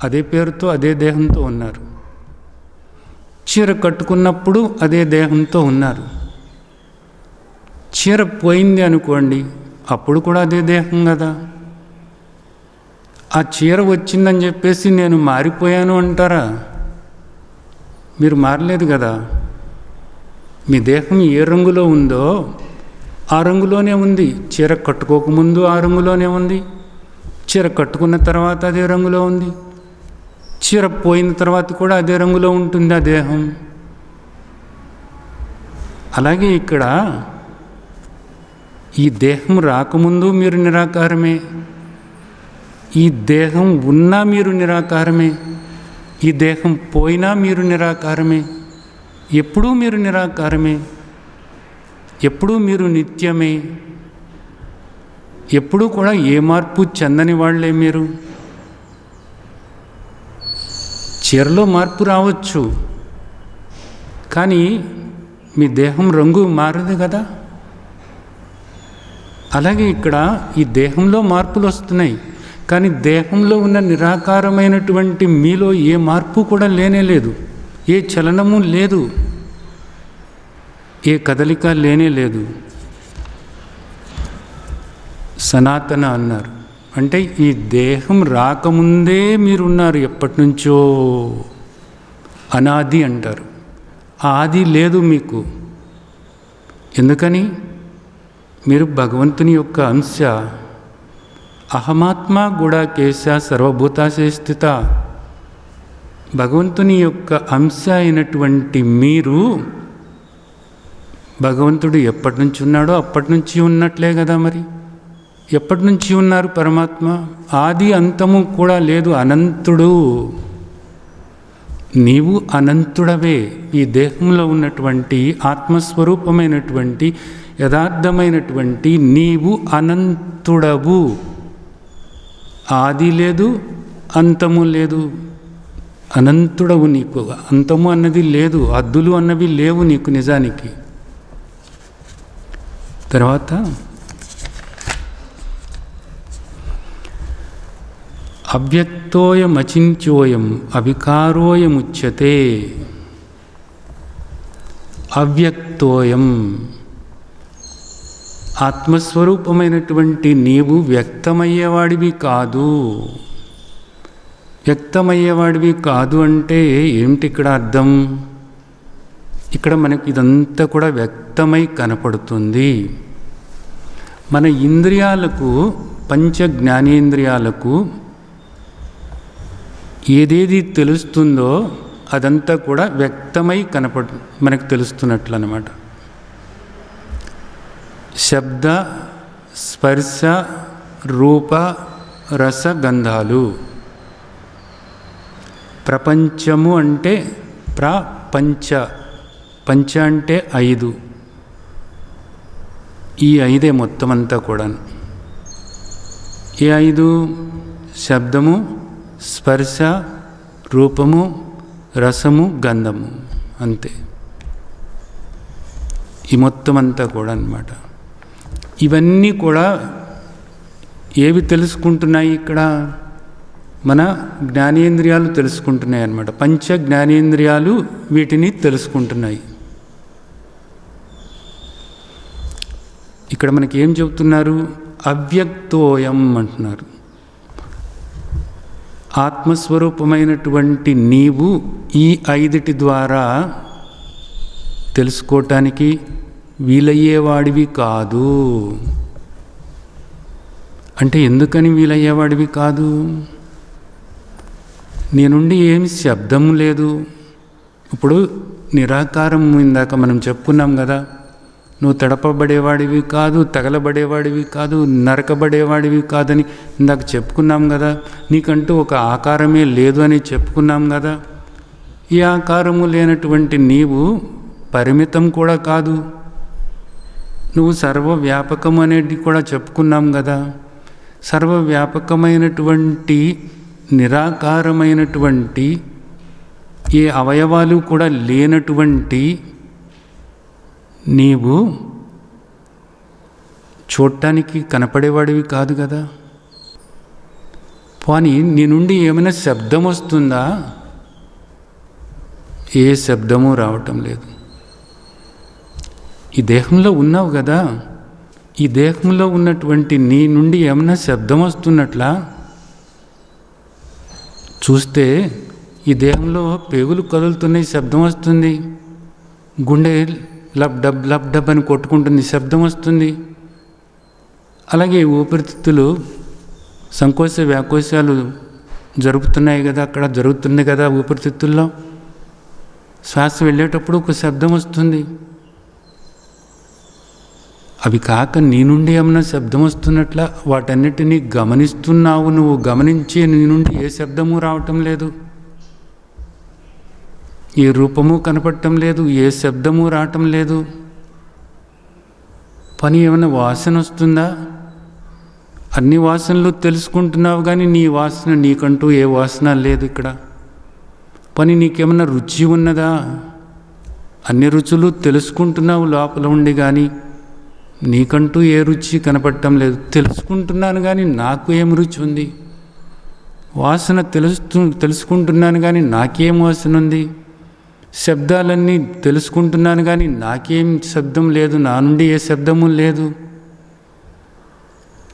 అదే పేరుతో అదే దేహంతో ఉన్నారు. చీర కట్టుకున్నప్పుడు అదే దేహంతో ఉన్నారు. చీర పోయింది అనుకోండి, అప్పుడు కూడా అదే దేహం కదా. ఆ చీర వచ్చిందని చెప్పేసి నేను మారిపోయాను అంటారా? మీరు మారలేదు కదా. మీ దేహం ఏ రంగులో ఉందో ఆ రంగులోనే ఉంది. చీర కట్టుకోకముందు ఆ రంగులోనే ఉంది, చీర కట్టుకున్న తర్వాత అదే రంగులో ఉంది, చీర పోయిన తర్వాత కూడా అదే రంగులో ఉంటుంది ఆ దేహం. అలాగే ఇక్కడ ఈ దేహం రాకముందు మీరు నిరాకారమే, ఈ దేహం ఉన్నా మీరు నిరాకారమే, ఈ దేహం పోయినా మీరు నిరాకారమే, ఎప్పుడూ మీరు నిరాకారమే, ఎప్పుడూ మీరు నిత్యమే, ఎప్పుడూ కూడా ఏ మార్పు చెందని వాళ్ళే మీరు. చీరలో మార్పు రావచ్చు, కానీ మీ దేహం రంగు మారదు కదా. అలాగే ఇక్కడ ఈ దేహంలో మార్పులు వస్తున్నాయి, కానీ దేహంలో ఉన్న నిరాకారమైనటువంటి మీలో ఏ మార్పు కూడా లేనే లేదు, ఏ చలనము లేదు, ఏ కదలిక లేనే లేదు. సనాతన అన్నారు అంటే ఈ దేహం రాకముందే మీరున్నారు, ఎప్పటి నుంచో. అనాది అంటారు. ఆది లేదు మీకు. ఎందుకని? మీరు భగవంతుని యొక్క అంశ. అహమాత్మ గుడాకేశ సర్వభూతాశే స్థిత. భగవంతుని యొక్క అంశ అయినటువంటి మీరు, భగవంతుడు ఎప్పటి నుంచి ఉన్నాడో అప్పటి నుంచి ఉన్నట్లే కదా. మరి ఎప్పటి నుంచి ఉన్నారు పరమాత్మ? ఆది అంతము కూడా లేదు, అనంతుడు. నీవు అనంతుడవే. ఈ దేహంలో ఉన్నటువంటి ఆత్మస్వరూపమైనటువంటి యథార్థమైనటువంటి నీవు అనంతుడవు. ఆది లేదు, అంతము లేదు. అనంతుడవు నీకు. అంతము అన్నది లేదు, హద్దులు అన్నవి లేవు నీకు నిజానికి. తర్వాత అవ్యక్తోయమచింత్యోయం అవికారోయముచ్యతే. అవ్యక్తోయం, ఆత్మస్వరూపమైనటువంటి నీవు వ్యక్తమయ్యేవాడివి కాదు. వ్యక్తమయ్యేవాడివి కాదు అంటే ఏమిటి ఇక్కడ అర్థం? ఇక్కడ మనకి ఇదంతా కూడా వ్యక్తమై కనపడుతుంది. మన ఇంద్రియాలకు, పంచ జ్ఞానేంద్రియాలకు ఏదేది తెలుస్తుందో అదంతా కూడా వ్యక్తమై మనకు తెలుస్తున్నట్లు అన్నమాట. శబ్ద, స్పర్శ, రూప, రస, గంధాలు. ప్రపంచము అంటే ప్రపంచ, పంచ అంటే 5. ఈ 5 మొత్తం అంతా కూడా. ఈ 5 శబ్దము, స్పర్శ, రూపము, రసము, గంధము, అంతే. ఈ మొత్తం అంతా కూడా అన్నమాట. ఇవన్నీ కూడా ఏవి తెలుసుకుంటున్నాయి? ఇక్కడ మన జ్ఞానేంద్రియాలు తెలుసుకుంటున్నాయి అన్నమాట. పంచ జ్ఞానేంద్రియాలు వీటిని తెలుసుకుంటున్నాయి. ఇక్కడ మనకి ఏం చెబుతున్నారు? అవ్యక్తోయం అంటున్నారు. ఆత్మస్వరూపమైనటువంటి నీవు ఈ 5 ద్వారా తెలుసుకోవటానికి వీలయ్యేవాడివి కాదు. అంటే ఎందుకని వీలయ్యేవాడివి కాదు? నీ నుండి ఏమి శబ్దం లేదు. ఇప్పుడు నిరాకారం ఇందాక మనం చెప్పుకున్నాం కదా, నువ్వు తడపబడేవాడివి కాదు, తగలబడేవాడివి కాదు, నరకబడేవాడివి కాదని ఇందాక చెప్పుకున్నాం కదా. నీకంటూ ఒక ఆకారమే లేదు అని చెప్పుకున్నాం కదా. ఈ ఆకారము లేనటువంటి నీవు పరిమితం కూడా కాదు. నువ్వు సర్వవ్యాపకం అనేది కూడా చెప్పుకున్నాం కదా. సర్వవ్యాపకమైనటువంటి నిరాకారమైనటువంటి ఏ అవయవాలు కూడా లేనటువంటి నీవు చూడటానికి కనపడేవాడివి కాదు కదా. పోనీ నీ నుండి ఏమైనా శబ్దం వస్తుందా? ఏ శబ్దము రావటం లేదు. ఈ దేహంలో ఉన్నావు కదా, ఈ దేహంలో ఉన్నటువంటి నీ నుండి ఏమైనా శబ్దం వస్తున్నట్లా? చూస్తే ఈ దేహంలో పేగులు కదులుతున్నాయి, శబ్దం వస్తుంది. గుండె లబ్ డబ్ లబ్ డబ్ అని కొట్టుకుంటుంది, శబ్దం వస్తుంది. అలాగే ఊపిరితిత్తులు సంకోచ వ్యాకోశాలు జరుపుతున్నాయి కదా, అక్కడ జరుగుతుంది కదా ఊపిరితిత్తుల్లో. శ్వాస వెళ్ళేటప్పుడు ఒక శబ్దం వస్తుంది. అవి కాక నీ నుండి ఏమన్నా శబ్దం వస్తున్నట్లా వాటన్నిటినీ గమనిస్తున్నావు. నువ్వు గమనించి నీ నుండి ఏ శబ్దము రావటం లేదు, ఏ రూపము కనపడటం లేదు, ఏ శబ్దము రావటం లేదు. పని ఏమైనా వాసన వస్తుందా? అన్ని వాసనలు తెలుసుకుంటున్నావు కానీ నీ వాసన, నీకంటూ ఏ వాసన లేదు ఇక్కడ. పని నీకేమన్నా రుచి ఉన్నదా? అన్ని రుచులు తెలుసుకుంటున్నావు లోపల ఉండి కానీ నీకంటూ ఏ రుచి కనపడటం లేదు. తెలుసుకుంటున్నాను కానీ నాకు ఏం రుచి ఉంది? వాసన తెలుసుకుంటున్నాను కానీ నాకేం వాసన ఉంది? శబ్దాలన్నీ తెలుసుకుంటున్నాను కానీ నాకేం శబ్దం లేదు, నా నుండి ఏ శబ్దము లేదు.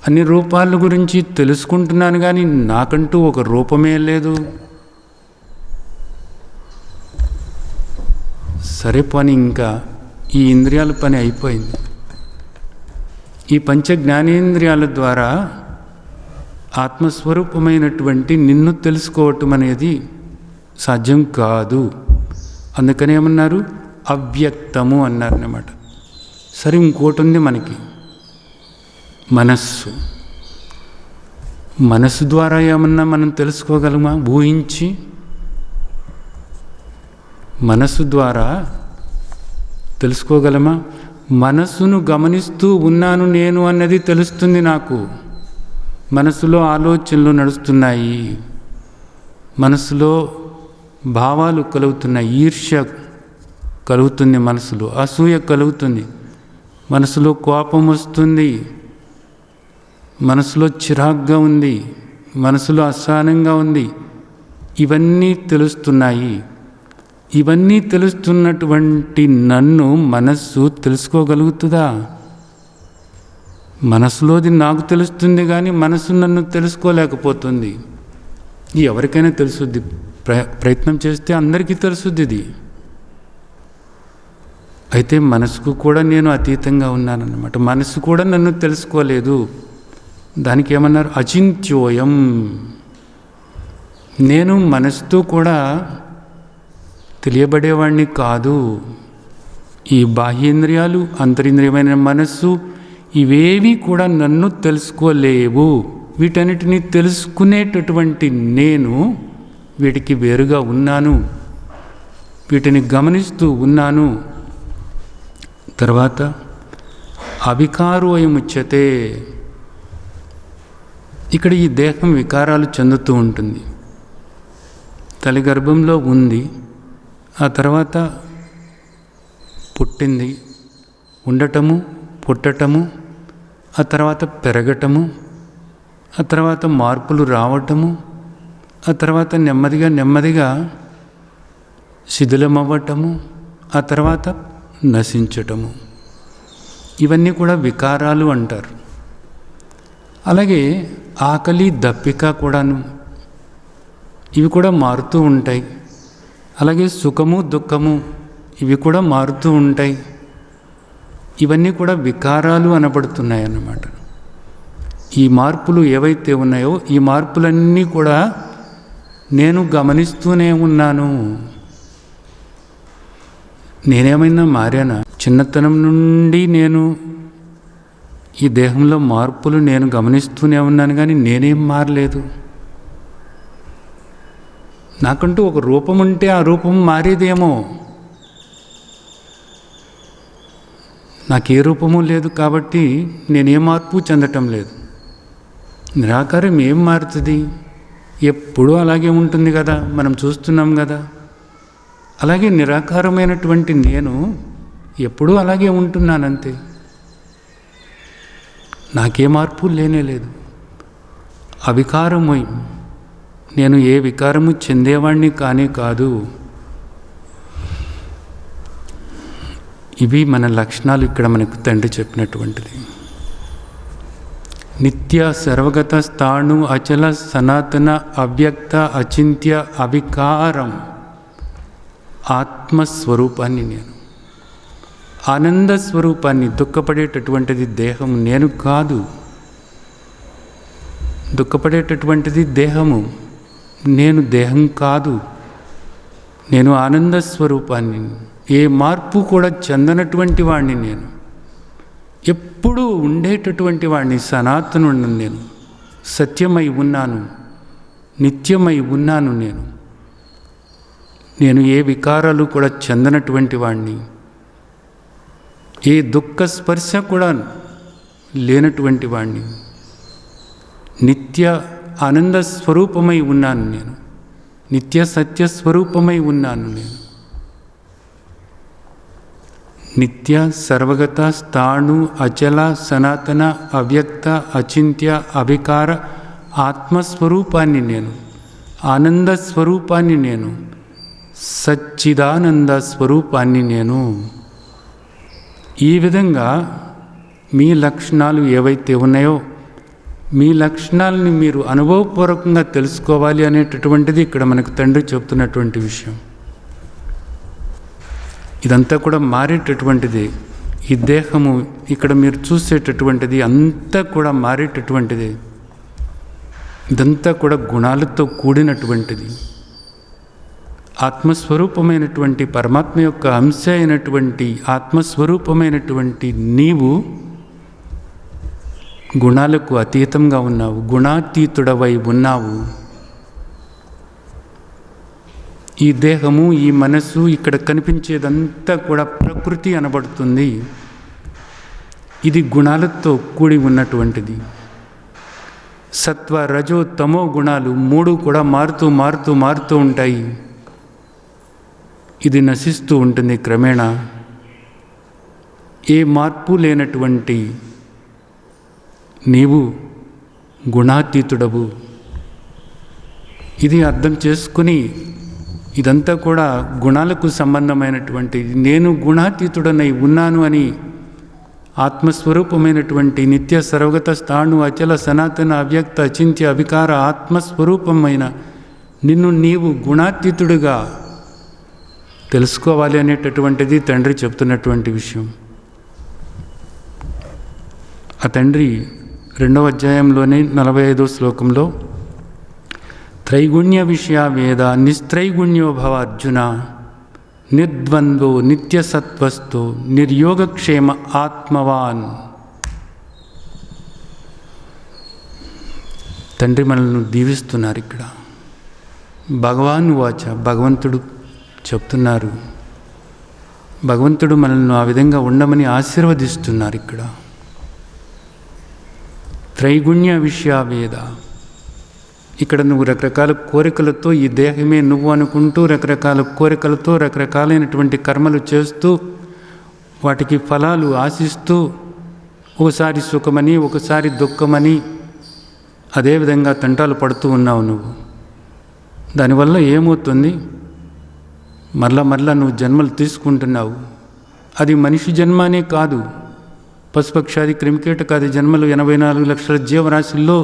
అన్ని రూపాల గురించి తెలుసుకుంటున్నాను కానీ నాకంటూ ఒక రూపమే లేదు. సరే పని ఇంకా ఈ ఇంద్రియాల పని అయిపోయింది. ఈ పంచ జ్ఞానేంద్రియాల ద్వారా ఆత్మస్వరూపమైనటువంటి నిన్ను తెలుసుకోవటం అనేది సాధ్యం కాదు. అందుకని ఏమన్నారు? అవ్యక్తము అన్నారన్నమాట. సరే ఇంకోటి ఉంది మనకి, మనస్సు. మనస్సు ద్వారా ఏమన్నా మనం తెలుసుకోగలమా? ఊహించి మనస్సు ద్వారా తెలుసుకోగలమా? మనస్సును గమనిస్తూ ఉన్నాను నేను అన్నది తెలుస్తుంది నాకు. మనసులో ఆలోచనలు నడుస్తున్నాయి, మనసులో భావాలు కలుగుతున్నాయి, ఈర్ష్య కలుగుతుంది, మనసులో అసూయ కలుగుతుంది, మనసులో కోపం వస్తుంది, మనసులో చిరాగ్గా ఉంది, మనసులో అసహనంగా ఉంది. ఇవన్నీ తెలుస్తున్నాయి. ఇవన్నీ తెలుస్తున్నటువంటి నన్ను మనస్సు తెలుసుకోగలుగుతుందా? మనసులోది నాకు తెలుస్తుంది కానీ మనసు నన్ను తెలుసుకోలేకపోతుంది. ఎవరికైనా తెలుసుద్ది, ప్రయత్నం చేస్తే అందరికీ తెలుసుద్ది ఇది. అయితే మనసుకు కూడా నేను అతీతంగా ఉన్నానన్నమాట. మనసు కూడా నన్ను తెలుసుకోలేదు. దానికి ఏమన్నారు? అచింత్యోయం. నేను మనసుతో కూడా తెలియబడేవాడిని కాదు. ఈ బాహ్యేంద్రియాలు, అంతరింద్రియమైన మనస్సు, ఇవేవి కూడా నన్ను తెలుసుకోలేవు. వీటన్నిటినీ తెలుసుకునేటటువంటి నేను వీటికి వేరుగా ఉన్నాను, వీటిని గమనిస్తూ ఉన్నాను. తర్వాత అవికారోయముచ్యతే. ఇక్కడ ఈ దేహం వికారాలు చెందుతూ ఉంటుంది. తల్లి గర్భంలో ఉంది, ఆ తర్వాత పుట్టింది, ఉండటము, పుట్టటము, ఆ తర్వాత పెరగటము, ఆ తర్వాత మార్పులు రావటము, ఆ తర్వాత నెమ్మదిగా శిథిలమవ్వటము, ఆ తర్వాత నశించటము. ఇవన్నీ కూడా వికారాలు అంటారు. అలాగే ఆకలి, దప్పిక కూడాను, ఇవి కూడా మారుతూ ఉంటాయి. అలాగే సుఖము, దుఃఖము, ఇవి కూడా మారుతూ ఉంటాయి. ఇవన్నీ కూడా వికారాలు అనబడుతున్నాయి అన్నమాట. ఈ మార్పులు ఏవైతే ఉన్నాయో ఈ మార్పులన్నీ కూడా నేను గమనిస్తూనే ఉన్నాను. నేనేమైనా మారానా? చిన్నతనం నుండి నేను ఈ దేహంలో మార్పులు నేను గమనిస్తూనే ఉన్నాను, కానీ నేనేం మారలేదు. నాకంటూ ఒక రూపం ఉంటే ఆ రూపం మారేదేమో. నాకే రూపము లేదు కాబట్టి నేనే మార్పు చెందటం లేదు. నిరాకారం ఏం మారుతుంది? ఎప్పుడూ అలాగే ఉంటుంది కదా, మనం చూస్తున్నాం కదా. అలాగే నిరాకారమైనటువంటి నేను ఎప్పుడూ అలాగే ఉంటున్నానంతే. నాకే మార్పు లేనేలేదు. అవికారమై నేను ఏ వికారము చెందేవాణ్ణి కానే కాదు. ఇవి మన లక్షణాలు. ఇక్కడ మనకు తండ్రి చెప్పినటువంటిది నిత్య సర్వగత స్థాణు అచల సనాతన అవ్యక్త అచింత్య అవికారం ఆత్మస్వరూపాన్ని నేను, ఆనంద స్వరూపాన్ని. దుఃఖపడేటటువంటిది దేహం, నేను కాదు. దుఃఖపడేటటువంటిది దేహము, నేను దేహం కాదు. నేను ఆనంద స్వరూపాన్ని, ఏ మార్పు కూడా చెందనటువంటి వాడిని నేను, ఎప్పుడూ ఉండేటటువంటి వాడిని, సనాతనుడిని నేను, సత్యమై ఉన్నాను, నిత్యమై ఉన్నాను. నేను ఏ వికారాలు కూడా చెందనటువంటి వాడిని, ఏ దుఃఖ స్పర్శ కూడా లేనటువంటి వాడిని, నిత్య ఆనంద స్వరూపమై ఉన్నాను నేను, నిత్య సత్య స్వరూపమై ఉన్నాను నేను. నిత్య సర్వగత స్థాణు అచల సనాతన అవ్యక్త అచింత్య అవికార ఆత్మస్వరూపాన్ని నేను, ఆనంద స్వరూపాన్ని నేను, సచ్చిదానంద స్వరూపాన్ని నేను. ఈ విధంగా మీ లక్షణాలు ఏవైతే ఉన్నాయో మీ లక్షణాలని మీరు అనుభవపూర్వకంగా తెలుసుకోవాలి అనేటటువంటిది ఇక్కడ మనకు తండ్రి చెప్తున్నటువంటి విషయం. ఇదంతా కూడా మారేటటువంటిది. ఈ దేహము ఇక్కడ మీరు చూసేటటువంటిది అంతా కూడా మారేటటువంటిది. ఇదంతా కూడా గుణాలతో కూడినటువంటిది. ఆత్మస్వరూపమైనటువంటి పరమాత్మ యొక్క అంశ అయినటువంటి ఆత్మస్వరూపమైనటువంటి నీవు గుణాలకు అతీతంగా ఉన్నావు, గుణాతీతుడవై ఉన్నావు. ఈ దేహము, ఈ మనస్సు, ఇక్కడ కనిపించేదంతా కూడా ప్రకృతి అనబడుతుంది. ఇది గుణాలతో కూడి ఉన్నటువంటిది. సత్వ రజో తమో గుణాలు 3 కూడా మారుతూ ఉంటాయి. ఇది నశిస్తూ ఉంటుంది క్రమేణా. ఏ మార్పు లేనటువంటి నీవు గుణాతీతుడవు. ఇది అర్థం చేసుకుని ఇదంతా కూడా గుణాలకు సంబంధమైనటువంటి, నేను గుణాతీతుడనై ఉన్నాను అని ఆత్మస్వరూపమైనటువంటి నిత్య సర్వగత స్థాణు అచల సనాతన అవ్యక్త అచింత్య అవికార ఆత్మస్వరూపమైన నిన్ను నీవు గుణాతీతుడిగా తెలుసుకోవాలి అనేటటువంటిది తండ్రి చెప్తున్నటువంటి విషయం. ఆ తండ్రి 2వ అధ్యాయంలోనే 45వ శ్లోకంలో త్రైగుణ్య విషయ వేద నిస్త్రైగుణ్యో భవ అర్జున నిర్ద్వంద్వో నిత్యసత్వస్థో నిర్యోగక్షేమ ఆత్మవాన్. తండ్రి మనల్ని దీవిస్తున్నారు ఇక్కడ. భగవాన్ వాచ, భగవంతుడు చెప్తున్నారు. భగవంతుడు మనల్ని ఆ విధంగా ఉండమని ఆశీర్వదిస్తున్నారు ఇక్కడ. త్రైగుణ్య విషయ వేద, ఇక్కడ నువ్వు రకరకాల కోరికలతో ఈ దేహమే నువ్వు అనుకుంటూ రకరకాల కోరికలతో రకరకాలైనటువంటి కర్మలు చేస్తూ వాటికి ఫలాలు ఆశిస్తూ ఒకసారి సుఖమని ఒకసారి దుఃఖమని అదేవిధంగా తంటాలు పడుతూ ఉన్నావు నువ్వు. దానివల్ల ఏమవుతుంది? మరలా నువ్వు జన్మలు తీసుకుంటున్నావు. అది మనిషి జన్మ అనే కాదు, పశుపక్షాది క్రిమికీటకాది జన్మలు 84 లక్షల జీవరాశుల్లో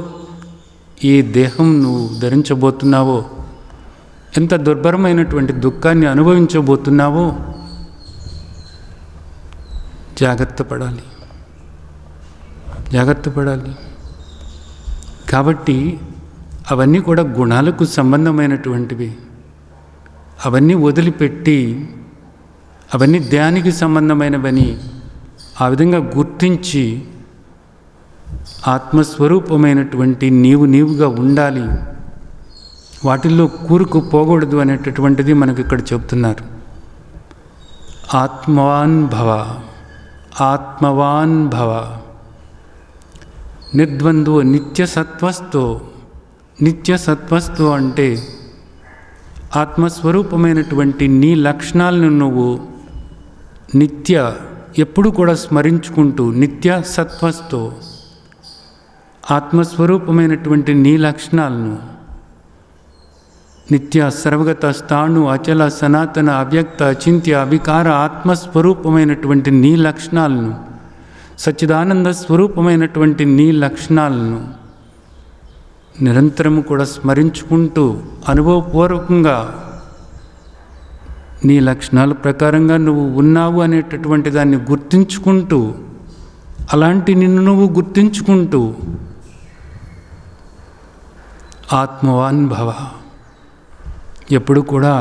ఏ దేహం నువ్వు ధరించబోతున్నావో, ఎంత దుర్భరమైనటువంటి దుఃఖాన్ని అనుభవించబోతున్నావో జాగ్రత్త పడాలి. కాబట్టి అవన్నీ కూడా గుణాలకు సంబంధమైనటువంటివి. అవన్నీ వదిలిపెట్టి అవన్నీ ధ్యానికి సంబంధమైనవని ఆ విధంగా గుర్తించి ఆత్మస్వరూపమైనటువంటి నీవుగా ఉండాలి, వాటిల్లో కూరుకుపోకూడదు అనేటటువంటిది మనకి ఇక్కడ చెప్తున్నారు. ఆత్మవాన్ భవ నిర్ద్వంద్వో నిత్యసత్వస్థో అంటే ఆత్మస్వరూపమైనటువంటి నీ లక్షణాలను నువ్వు ఎప్పుడు కూడా స్మరించుకుంటూ నిత్య సత్వస్థో, ఆత్మస్వరూపమైనటువంటి నీ లక్షణాలను నిత్య సర్వగత స్థాణు అచల సనాతన అవ్యక్త అచింత్య అవికార ఆత్మస్వరూపమైనటువంటి నీ లక్షణాలను, సచ్చిదానంద స్వరూపమైనటువంటి నీ లక్షణాలను నిరంతరము కూడా స్మరించుకుంటూ అనుభవపూర్వకంగా నీ లక్షణాల ప్రకారంగా నువ్వు ఉన్నావు అనేటటువంటి దాన్ని గుర్తించుకుంటూ, అలాంటి నిన్ను నువ్వు గుర్తించుకుంటూ ఆత్మవాన్ భవ, ఎప్పుడు కూడా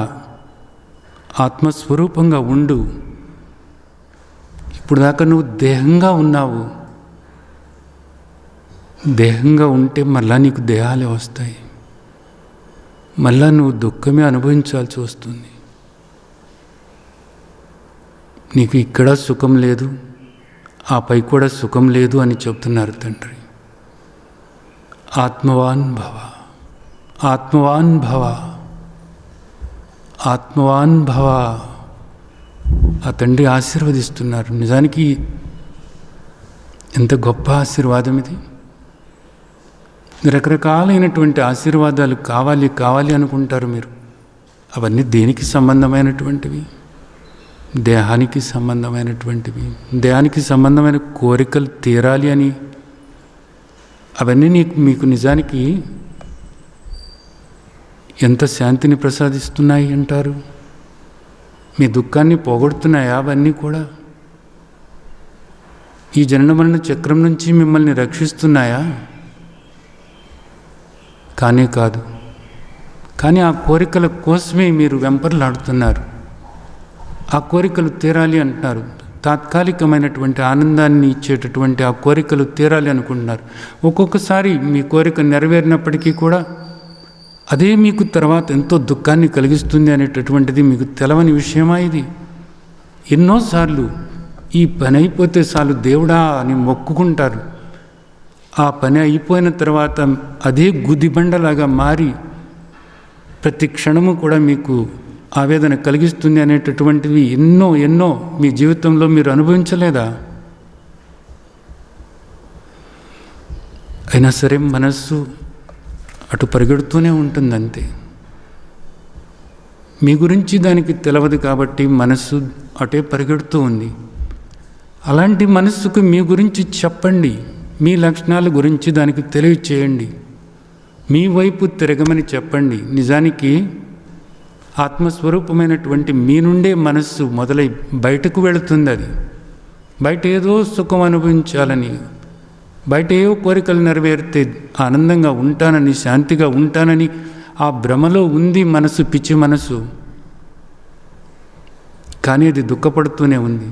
ఆత్మస్వరూపంగా ఉండు. ఇప్పుడు దాకా నువ్వు దేహంగా ఉన్నావు. దేహంగా ఉంటే మళ్ళా నీకు దేహాలే వస్తాయి. మళ్ళా నువ్వు దుఃఖమే అనుభవించాల్సి వస్తుంది. నీకు ఇక్కడ సుఖం లేదు, ఆపై కూడా సుఖం లేదు అని చెప్తున్నారు తండ్రి. ఆత్మవాన్ భవ ఆ తండ్రి ఆశీర్వదిస్తున్నారు. నిజానికి ఎంత గొప్ప ఆశీర్వాదం ఇది. రకరకాలైనటువంటి ఆశీర్వాదాలు కావాలి అనుకుంటారు మీరు. అవన్నీ దేనికి సంబంధమైనటువంటివి? దేహానికి సంబంధమైనటువంటివి. దేహానికి సంబంధమైన కోరికలు తీరాలి అని అవన్నీ మీకు నిజానికి ఎంత శాంతిని ప్రసాదిస్తున్నాయి అంటారు? మీ దుఃఖాన్ని పోగొడుతున్నాయా అవన్నీ కూడా? ఈ జనన మరణ చక్రం నుంచి మిమ్మల్ని రక్షిస్తున్నాయా? కానే కాదు. కానీ ఆ కోరికల కోసమే మీరు వెంపర్లాడుతున్నారు. ఆ కోరికలు తీరాలి అంటున్నారు. తాత్కాలికమైనటువంటి ఆనందాన్ని ఇచ్చేటటువంటి ఆ కోరికలు తీరాలి అనుకుంటున్నారు. ఒక్కొక్కసారి మీ కోరిక నెరవేరినప్పటికీ కూడా అదే మీకు తర్వాత ఎంతో దుఃఖాన్ని కలిగిస్తుంది అనేటటువంటిది మీకు తెలవని విషయమా ఇది? ఎన్నోసార్లు ఈ పని అయిపోతే చాలు దేవుడా అని మొక్కుకుంటారు. ఆ పని అయిపోయిన తర్వాత అదే గుదిబండలాగా మారి ప్రతి క్షణము కూడా మీకు ఆవేదన కలిగిస్తుంది అనేటటువంటివి ఎన్నో ఎన్నో మీ జీవితంలో మీరు అనుభవించలేదా? అయినా సరే మనస్సు అటు పరిగెడుతూనే ఉంటుంది అంతే. మీ గురించి దానికి తెలియదు కాబట్టి మనస్సు అటే పరిగెడుతూ ఉంది. అలాంటి మనస్సుకు మీ గురించి చెప్పండి, మీ లక్షణాల గురించి దానికి తెలియచేయండి, మీ వైపు తిరగమని చెప్పండి. నిజానికి ఆత్మస్వరూపమైనటువంటి మీ నుండే మనస్సు మొదలై బయటకు వెళుతుంది. అది బయట ఏదో సుఖం అనుభవించాలని, బయట ఏవో కోరికలు నెరవేరితే ఆనందంగా ఉంటానని, శాంతిగా ఉంటానని ఆ భ్రమలో ఉంది మనసు, పిచ్చి మనసు. కానీ అది దుఃఖపడుతూనే ఉంది.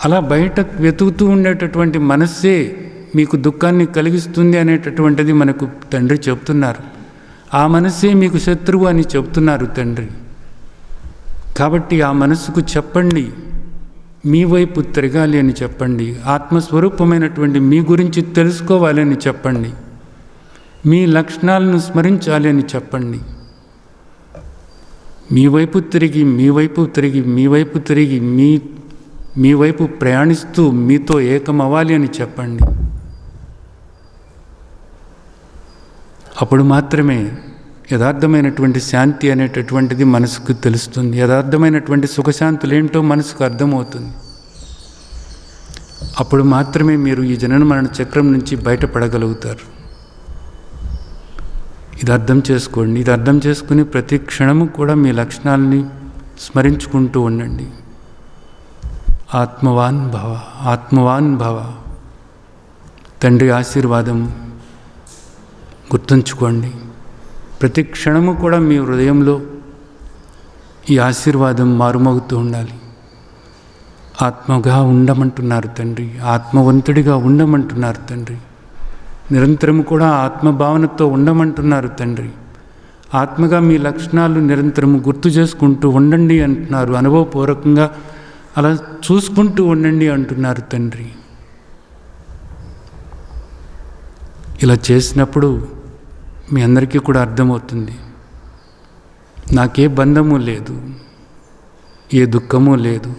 అలా బయట వెతుకుతూ ఉండేటటువంటి మనస్సే మీకు దుఃఖాన్ని కలిగిస్తుంది అనేటటువంటిది మనకు తండ్రి చెప్తున్నారు. ఆ మనస్సే మీకు శత్రువు అని చెప్తున్నారు తండ్రి. కాబట్టి ఆ మనస్సుకు చెప్పండి, మీ వైపు తిరగాలి అని చెప్పండి, ఆత్మస్వరూపమైనటువంటి మీ గురించి తెలుసుకోవాలి అని చెప్పండి, మీ లక్షణాలను స్మరించాలి అని చెప్పండి. మీ వైపు తిరిగి మీ వైపు తిరిగి మీ వైపు తిరిగి మీ వైపు ప్రయాణిస్తూ మీతో ఏకమవ్వాలి అని చెప్పండి. అప్పుడు మాత్రమే యథార్థమైనటువంటి శాంతి అనేటటువంటిది మనసుకు తెలుస్తుంది. యథార్థమైనటువంటి సుఖశాంతులు ఏంటో మనసుకు అర్థమవుతుంది. అప్పుడు మాత్రమే మీరు ఈ జనన మరణ చక్రం నుంచి బయటపడగలుగుతారు. ఇది అర్థం చేసుకోండి. ఇది అర్థం చేసుకుని ప్రతి క్షణము కూడా మీ లక్షణాలని స్మరించుకుంటూ ఉండండి. ఆత్మవాన్ భవ, ఆత్మవాన్ భవ. తండ్రి ఆశీర్వాదం గుర్తుంచుకోండి. ప్రతి క్షణము కూడా మీ హృదయంలో ఈ ఆశీర్వాదం మారుమోగుతూ ఉండాలి. ఆత్మగా ఉండమంటున్నారు తండ్రి, ఆత్మవంతుడిగా ఉండమంటున్నారు తండ్రి. నిరంతరము కూడా ఆత్మభావనతో ఉండమంటున్నారు తండ్రి. ఆత్మగా మీ లక్షణాలు నిరంతరము గుర్తు చేసుకుంటూ ఉండండి అంటున్నారు. అనుభవపూర్వకంగా అలా చూసుకుంటూ ఉండండి అంటున్నారు తండ్రి. ఇలా చేసినప్పుడు మీ అందరికీ కూడా అర్థమవుతుంది, నాకే బంధము లేదు, ఏ దుఃఖము లేదు,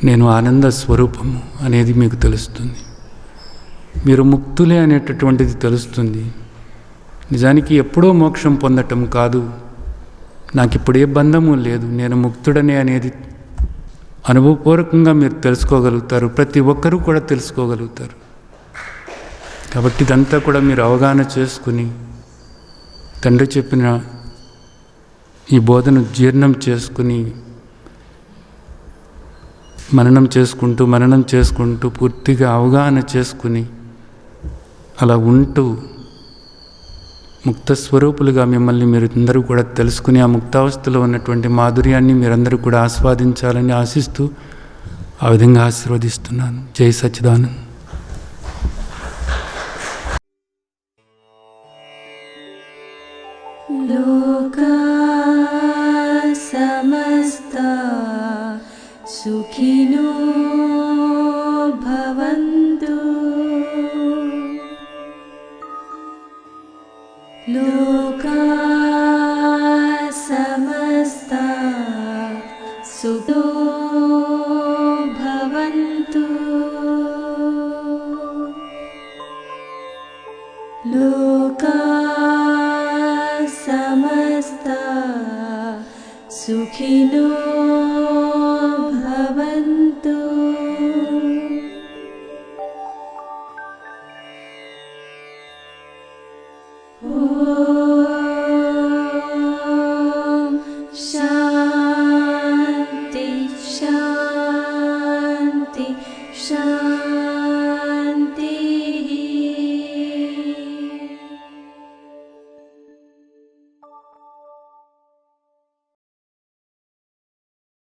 నేను ఆనంద స్వరూపము అనేది మీకు తెలుస్తుంది. మీరు ముక్తులే అనేటటువంటిది తెలుస్తుంది. నిజానికి ఎప్పుడో మోక్షం పొందటం కాదు, నాకు ఇప్పుడు ఏ బంధము లేదు, నేను ముక్తుడనే అనేది అనుభవపూర్వకంగా మీరు తెలుసుకోగలుగుతారు. ప్రతి ఒక్కరూ కూడా తెలుసుకోగలుగుతారు. కాబట్టి ఇదంతా కూడా మీరు అవగాహన చేసుకుని తండ్రి చెప్పిన ఈ బోధను జీర్ణం చేసుకుని మననం చేసుకుంటూ పూర్తిగా అవగాహన చేసుకుని అలా ఉంటూ ముక్తస్వరూపులుగా మిమ్మల్ని మీరు అందరూ కూడా తెలుసుకుని ఆ ముక్తావస్థలో ఉన్నటువంటి మాధుర్యాన్ని మీరందరూ కూడా ఆస్వాదించాలని ఆశిస్తూ ఆ విధంగా ఆశీర్వదిస్తున్నాను. జై సచ్చిదానంద్. లోకా సమస్తా సుఖినో భవంతు. లోకా సమస్తా సుఖినో భవంతు. లోకా సమస్తా సుఖినో భవంతు. ఓ